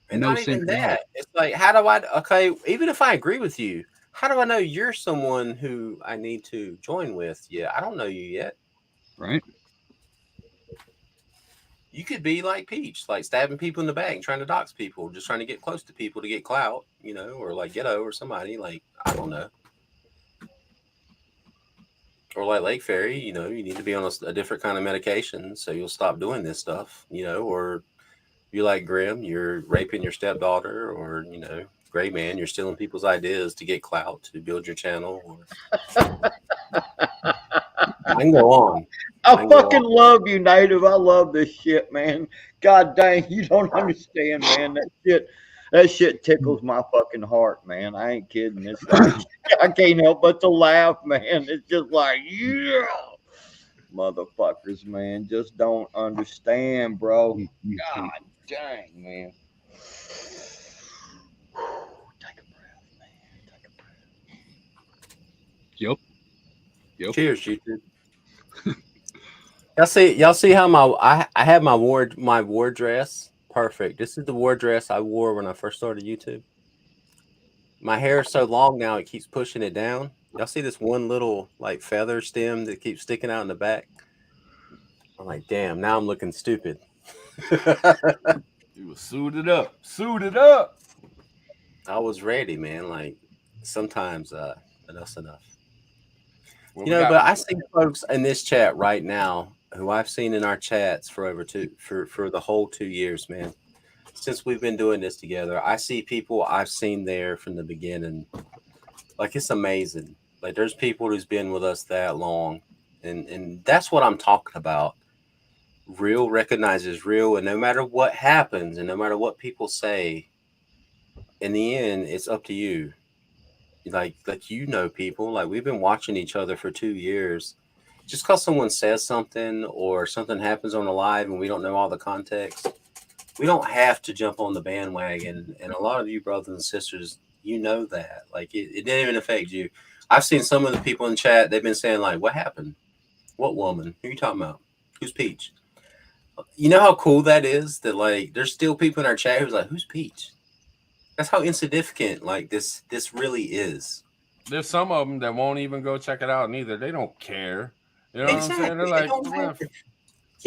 And No not sense even at all. that. It's like, how do I? Okay, even if I agree with you, how do I know you're someone who I need to join with? Yeah, I don't know you yet. Right? You could be like Peach, like stabbing people in the back, trying to dox people, just trying to get close to people to get clout, or like Ghetto or somebody. Like, I don't know. Or like Lake Ferry, you need to be on a different kind of medication so you'll stop doing this stuff, or you like Grim, you're raping your stepdaughter, or, Gray Man, you're stealing people's ideas to get clout to build your channel. Or I can go on. I fucking love you, Native. I love this shit, man. God dang, you don't understand, man. That shit tickles my fucking heart, man. I ain't kidding. It's like I can't help but to laugh, man. It's just like, yeah, motherfuckers, man, just don't understand, bro. God dang, man. Take a breath, man. Take a breath. Yep. Cheers, YouTube. Y'all see how I have my war dress. Perfect. This is the war dress I wore when I first started YouTube. My hair is so long now it keeps pushing it down. Y'all see this one little like feather stem that keeps sticking out in the back? I'm like, damn, now I'm looking stupid. You was suited up. Suited up. I was ready, man. Like sometimes enough's enough. What we got? But I see folks in this chat right now who I've seen in our chats for for the whole 2 years, man. Since we've been doing this together, I see people I've seen there from the beginning. Like, it's amazing. Like, there's people who's been with us that long, and that's what I'm talking about. Real recognizes real, and no matter what happens, and no matter what people say, in the end, it's up to you. Like people, like we've been watching each other for 2 years. Just because someone says something or something happens on the live and we don't know all the context, we don't have to jump on the bandwagon. And a lot of you brothers and sisters, that. Like, it didn't even affect you. I've seen some of the people in chat, they've been saying, like, what happened? What woman? Who are you talking about? Who's Peach? You know how cool that is. That like, there's still people in our chat who's like, "Who's Peach?" That's how insignificant like this really is. There's some of them that won't even go check it out neither. They don't care. You know what I'm saying? They're Exactly. It like, don't well, matter. we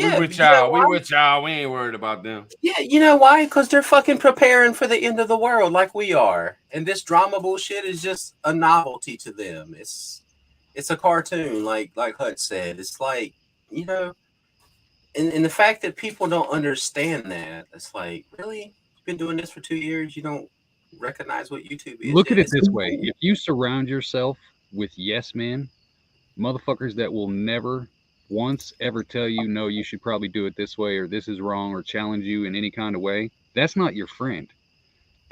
Yeah, with but you know y'all. We why? with y'all. We ain't worried about them. Yeah, you know why? Because they're fucking preparing for the end of the world like we are, and this drama bullshit is just a novelty to them. It's a cartoon, like Hutch said. It's like, you know, and the fact that people don't understand that, it's like, really, you've been doing this for 2 years, you don't recognize what YouTube is Look at yet? it It's this way: if you surround yourself with yes men, motherfuckers that will never once ever tell you no, you should probably do it this way or this is wrong or challenge you in any kind of way, that's not your friend.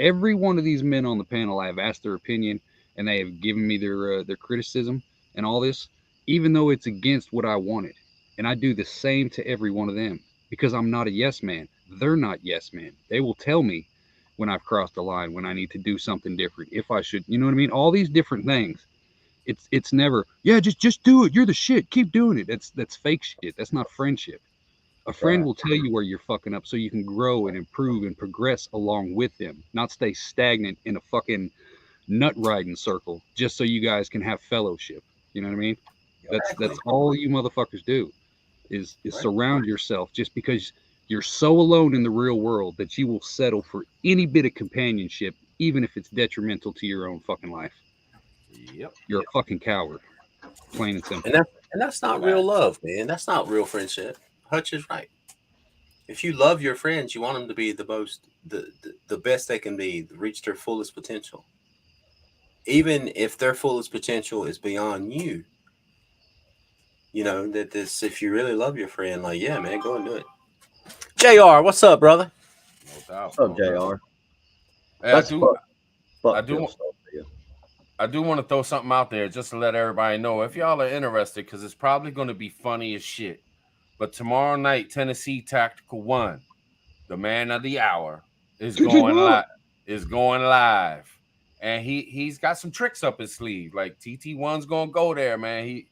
Every one of these men on the panel, I have asked their opinion, and they have given me their criticism and all this, even though it's against what I wanted. And I do the same to every one of them because I'm not a yes man. They're not yes men. They will tell me when I've crossed the line, when I need to do something different, if I should, you know what I mean? All these different things. It's never, yeah, just do it. You're the shit. Keep doing it. That's fake shit. That's not friendship. A friend Right. will tell you where you're fucking up so you can grow and improve and progress along with them, not stay stagnant in a fucking nut riding circle just so you guys can have fellowship. You know what I mean? exactly That's all you motherfuckers do is right. surround yourself just because you're so alone in the real world that you will settle for any bit of companionship, even if it's detrimental to your own fucking life. Yep. You're a fucking coward, plain and And simple. that's not real Facts. love, man. That's not real friendship. Hutch is right. If you love your friends, you want them to be the best they can be, reach their fullest potential. Even if their fullest potential is beyond you, you know, that this, if you really love your friend, like, yeah, man, go and do it. JR, what's up, brother? No doubt. What's up, No doubt. Jr.? Hey, That's I fuck do, Phil stuff for you. I do want to throw something out there just to let everybody know if y'all are interested, because it's probably going to be funny as shit. But tomorrow night, Tennessee Tactical One, the man of the hour, is going live. Is going live, and he's got some tricks up his sleeve. Like TT1's gonna go there, man.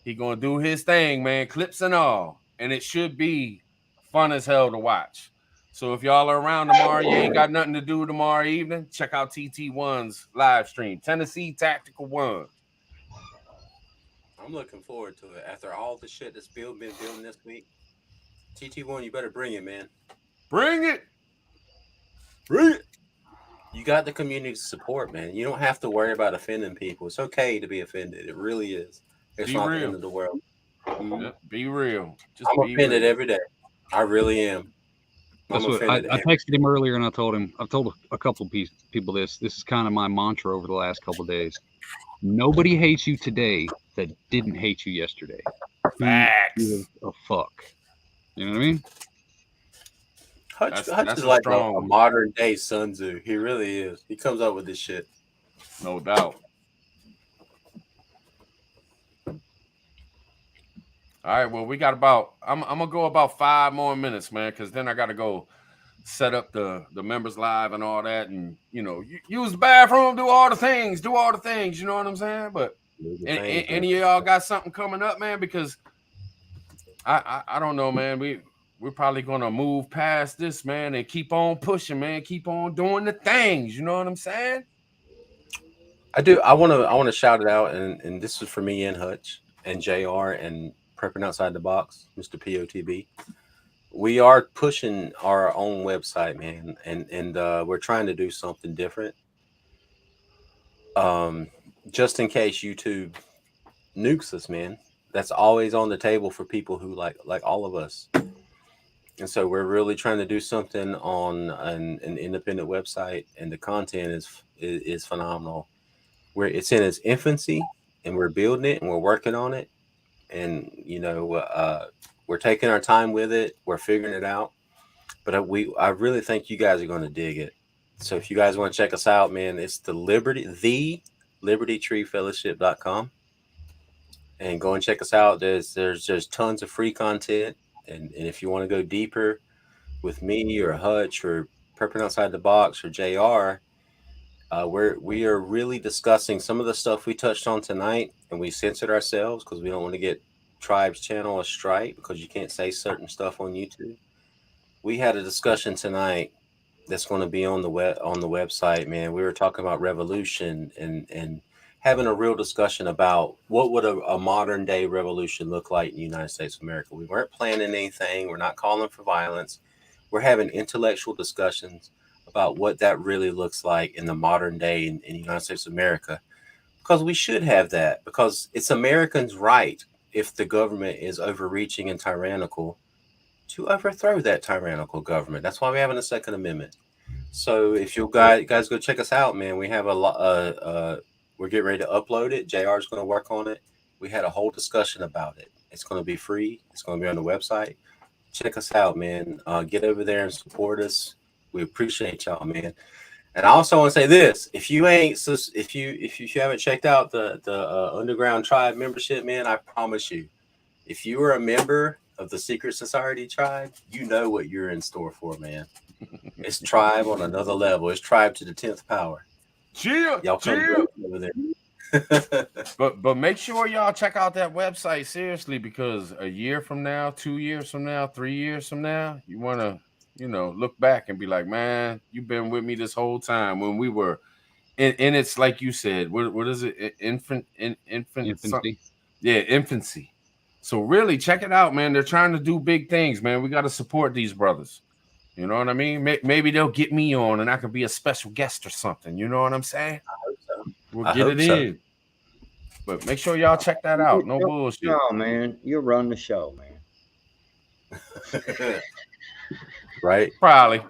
He gonna do his thing, man. Clips and all, and it should be fun as hell to watch. So if y'all are around tomorrow, you ain't got nothing to do tomorrow evening, check out TT1's live stream, Tennessee Tactical One. I'm looking forward to it. After all the shit that's been building this week, TT1, you better bring it, man. Bring it. Bring it. You got the community support, man. You don't have to worry about offending people. It's okay to be offended. It really is. It's Be not the end real. of the world. Be real. Just I'm be offended real. every day. I really am. I'm That's what I offended every. texted him earlier, and I told him. I've told a couple of people this. This is kind of my mantra over the last couple of days. Nobody hates you today that didn't hate you yesterday. Who gives Facts. a fuck? You know what I mean? Hutch is That's a like strong a one. modern day Sun Tzu. He really is. He comes up with this shit. No doubt. All right, well, we got about. I'm gonna go about 5 more minutes, man, because then I gotta go set up the members live and all that, and use the bathroom, do all the things. You know what I'm saying? But Do the things, man. any of y'all got something coming up, man? Because I don't know, man. We're probably gonna move past this, man, and keep on pushing, man. Keep on doing the things. You know what I'm saying? I do. I wanna shout it out, and this is for me and Hutch and Jr. and Prepping Outside the Box, Mr. POTB. We are pushing our own website, man, and we're trying to do something different. Um, just in case YouTube nukes us, man. That's always on the table for people who like all of us. And so we're really trying to do something on an independent website, and the content is phenomenal. Where it's in its infancy, and we're building it, and we're working on it, and we're taking our time with it. We're figuring it out, but I really think you guys are going to dig it. So if you guys want to check us out, man, it's the libertytreefellowship.com, and go and check us out. There's tons of free content, and if you want to go deeper with me or Hutch or Prepping Outside the Box or JR, we are really discussing some of the stuff we touched on tonight, and we censored ourselves because we don't want to get tribe's channel a strike because you can't say certain stuff on YouTube. We had a discussion tonight that's going to be on the website, man. We were talking about revolution and having a real discussion about what would a modern day revolution look like in the United States of America. We weren't planning anything. We're not calling for violence. We're having intellectual discussions about what that really looks like in the modern day in the United States of America, because we should have that, because it's Americans' right, if the government is overreaching and tyrannical, to overthrow that tyrannical government. That's why we're having a Second Amendment. So if you guys go check us out, man, we have a lot. We're getting ready to upload it. JR is going to work on it. We had a whole discussion about it. It's going to be free. It's going to be on the website. Check us out, man. Get over there and support us. We appreciate y'all, man. And I also want to say this: if you haven't checked out the Underground Tribe membership, man, I promise you, if you are a member of the Secret Society Tribe, you know what you're in store for, man. It's Tribe on another level. It's Tribe to the 10th power. Y'all come over there. But make sure y'all check out that website seriously, because a year from now, 2 years from now, 3 years from now, you want to, look back and be like, man, you've been with me this whole time when we were in it's like you said, what is it? Infancy. Yeah, infancy. So really check it out, man. They're trying to do big things, man. We got to support these brothers. You know what I mean? Maybe they'll get me on and I could be a special guest or something. You know what I'm saying? I hope so. We'll get it in. But make sure y'all check that out. No bullshit. No, man. You run the show, man. Right? Probably.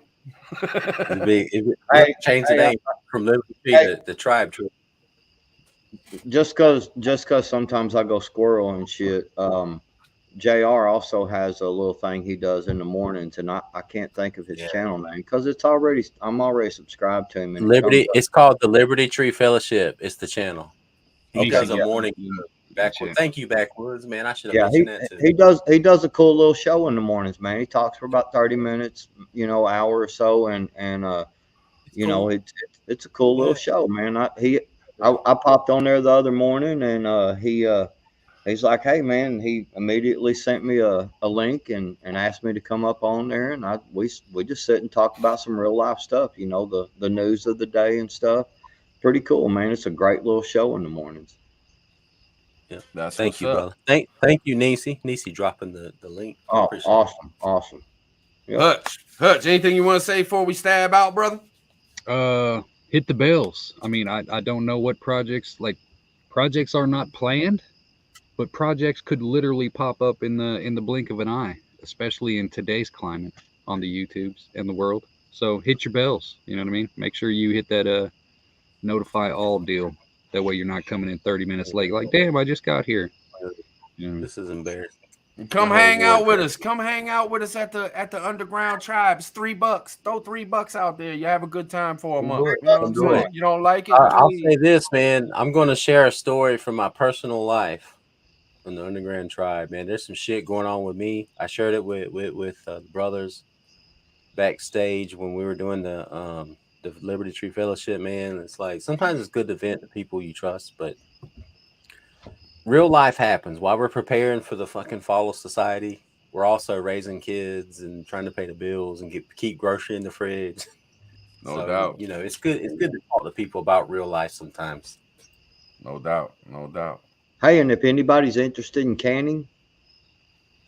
Change the name from Liberty to the Tribe. Just cause sometimes I go squirrel and shit. JR also has a little thing he does in the mornings, and I can't think of his channel name because I'm already subscribed to him. And Liberty. It's called the Liberty Tree Fellowship. It's the channel. He does a morning backward. Thank you, Backwoods, man. I should have mentioned that too. He does a cool little show in the mornings, man. He talks for about 30 minutes, hour or so, and it's a cool little show, man. I popped on there the other morning, and he's like, hey, man, he immediately sent me a link and asked me to come up on there. And we just sit and talk about some real life stuff, the news of the day and stuff. Pretty cool, man. It's a great little show in the mornings. Yeah, thank you, brother. Thank you, Nisi. Nisi dropping the link. Oh, awesome. Yep. Hutch, anything you want to say before we stab out, brother? Hit the bells. I mean, I don't know what projects are not planned. But projects could literally pop up in the blink of an eye, especially in today's climate on the YouTubes and the world. So hit your bells. You know what I mean? Make sure you hit that notify all deal. That way you're not coming in 30 minutes late. Like, damn, I just got here. This is embarrassing. Come hang out with us. Come hang out with us at the Underground Tribe. It's $3. Throw $3 out there. You have a good time for a month. You know what I'm saying? You don't like it? I'll say this, man. I'm going to share a story from my personal life. From the Underground Tribe, man. There's some shit going on with me. I shared it with the brothers backstage when we were doing the Liberty Tree Fellowship, man. It's like sometimes it's good to vent to people you trust, but real life happens. While we're preparing for the fucking fall of society, we're also raising kids and trying to pay the bills and keep grocery in the fridge. No doubt. It's good. It's good to talk to people about real life sometimes. No doubt. Hey, and if anybody's interested in canning,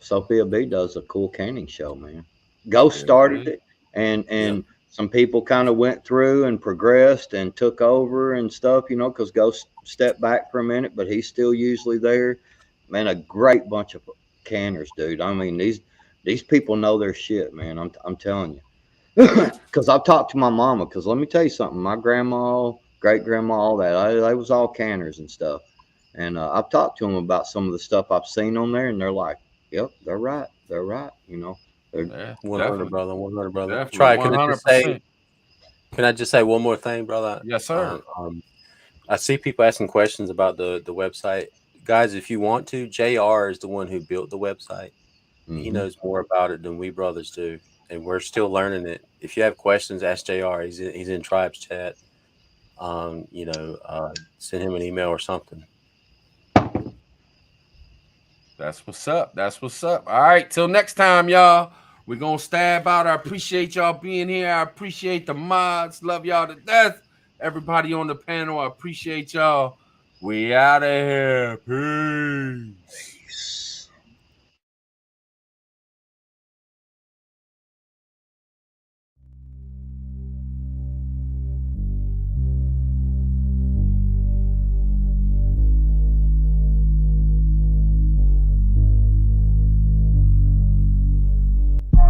Sophia B does a cool canning show, man. Ghost started it, and some people kind of went through and progressed and took over and stuff, because Ghost stepped back for a minute, but he's still usually there. Man, a great bunch of canners, dude. I mean, these people know their shit, man. I'm telling you, because I've talked to my mama. Because let me tell you something, my grandma, great grandma, all that, they was all canners and stuff. And I've talked to them about some of the stuff I've seen on there, and they're like, "Yep, they're right. They're right." 100, brother. 100, Try. Can I just say one more thing, brother? Yes, sir. I see people asking questions about the website, guys. If you want to, JR is the one who built the website. Mm-hmm. He knows more about it than we brothers do, and we're still learning it. If you have questions, ask JR. He's in Tribe's chat. Send him an email or something. That's what's up. That's what's up. All right, till next time, y'all. We're gonna stab out. I appreciate y'all being here. I appreciate the mods. Love y'all to death. Everybody on the panel, I appreciate y'all. We out of here. Peace.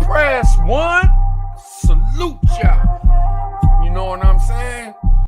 Press 1.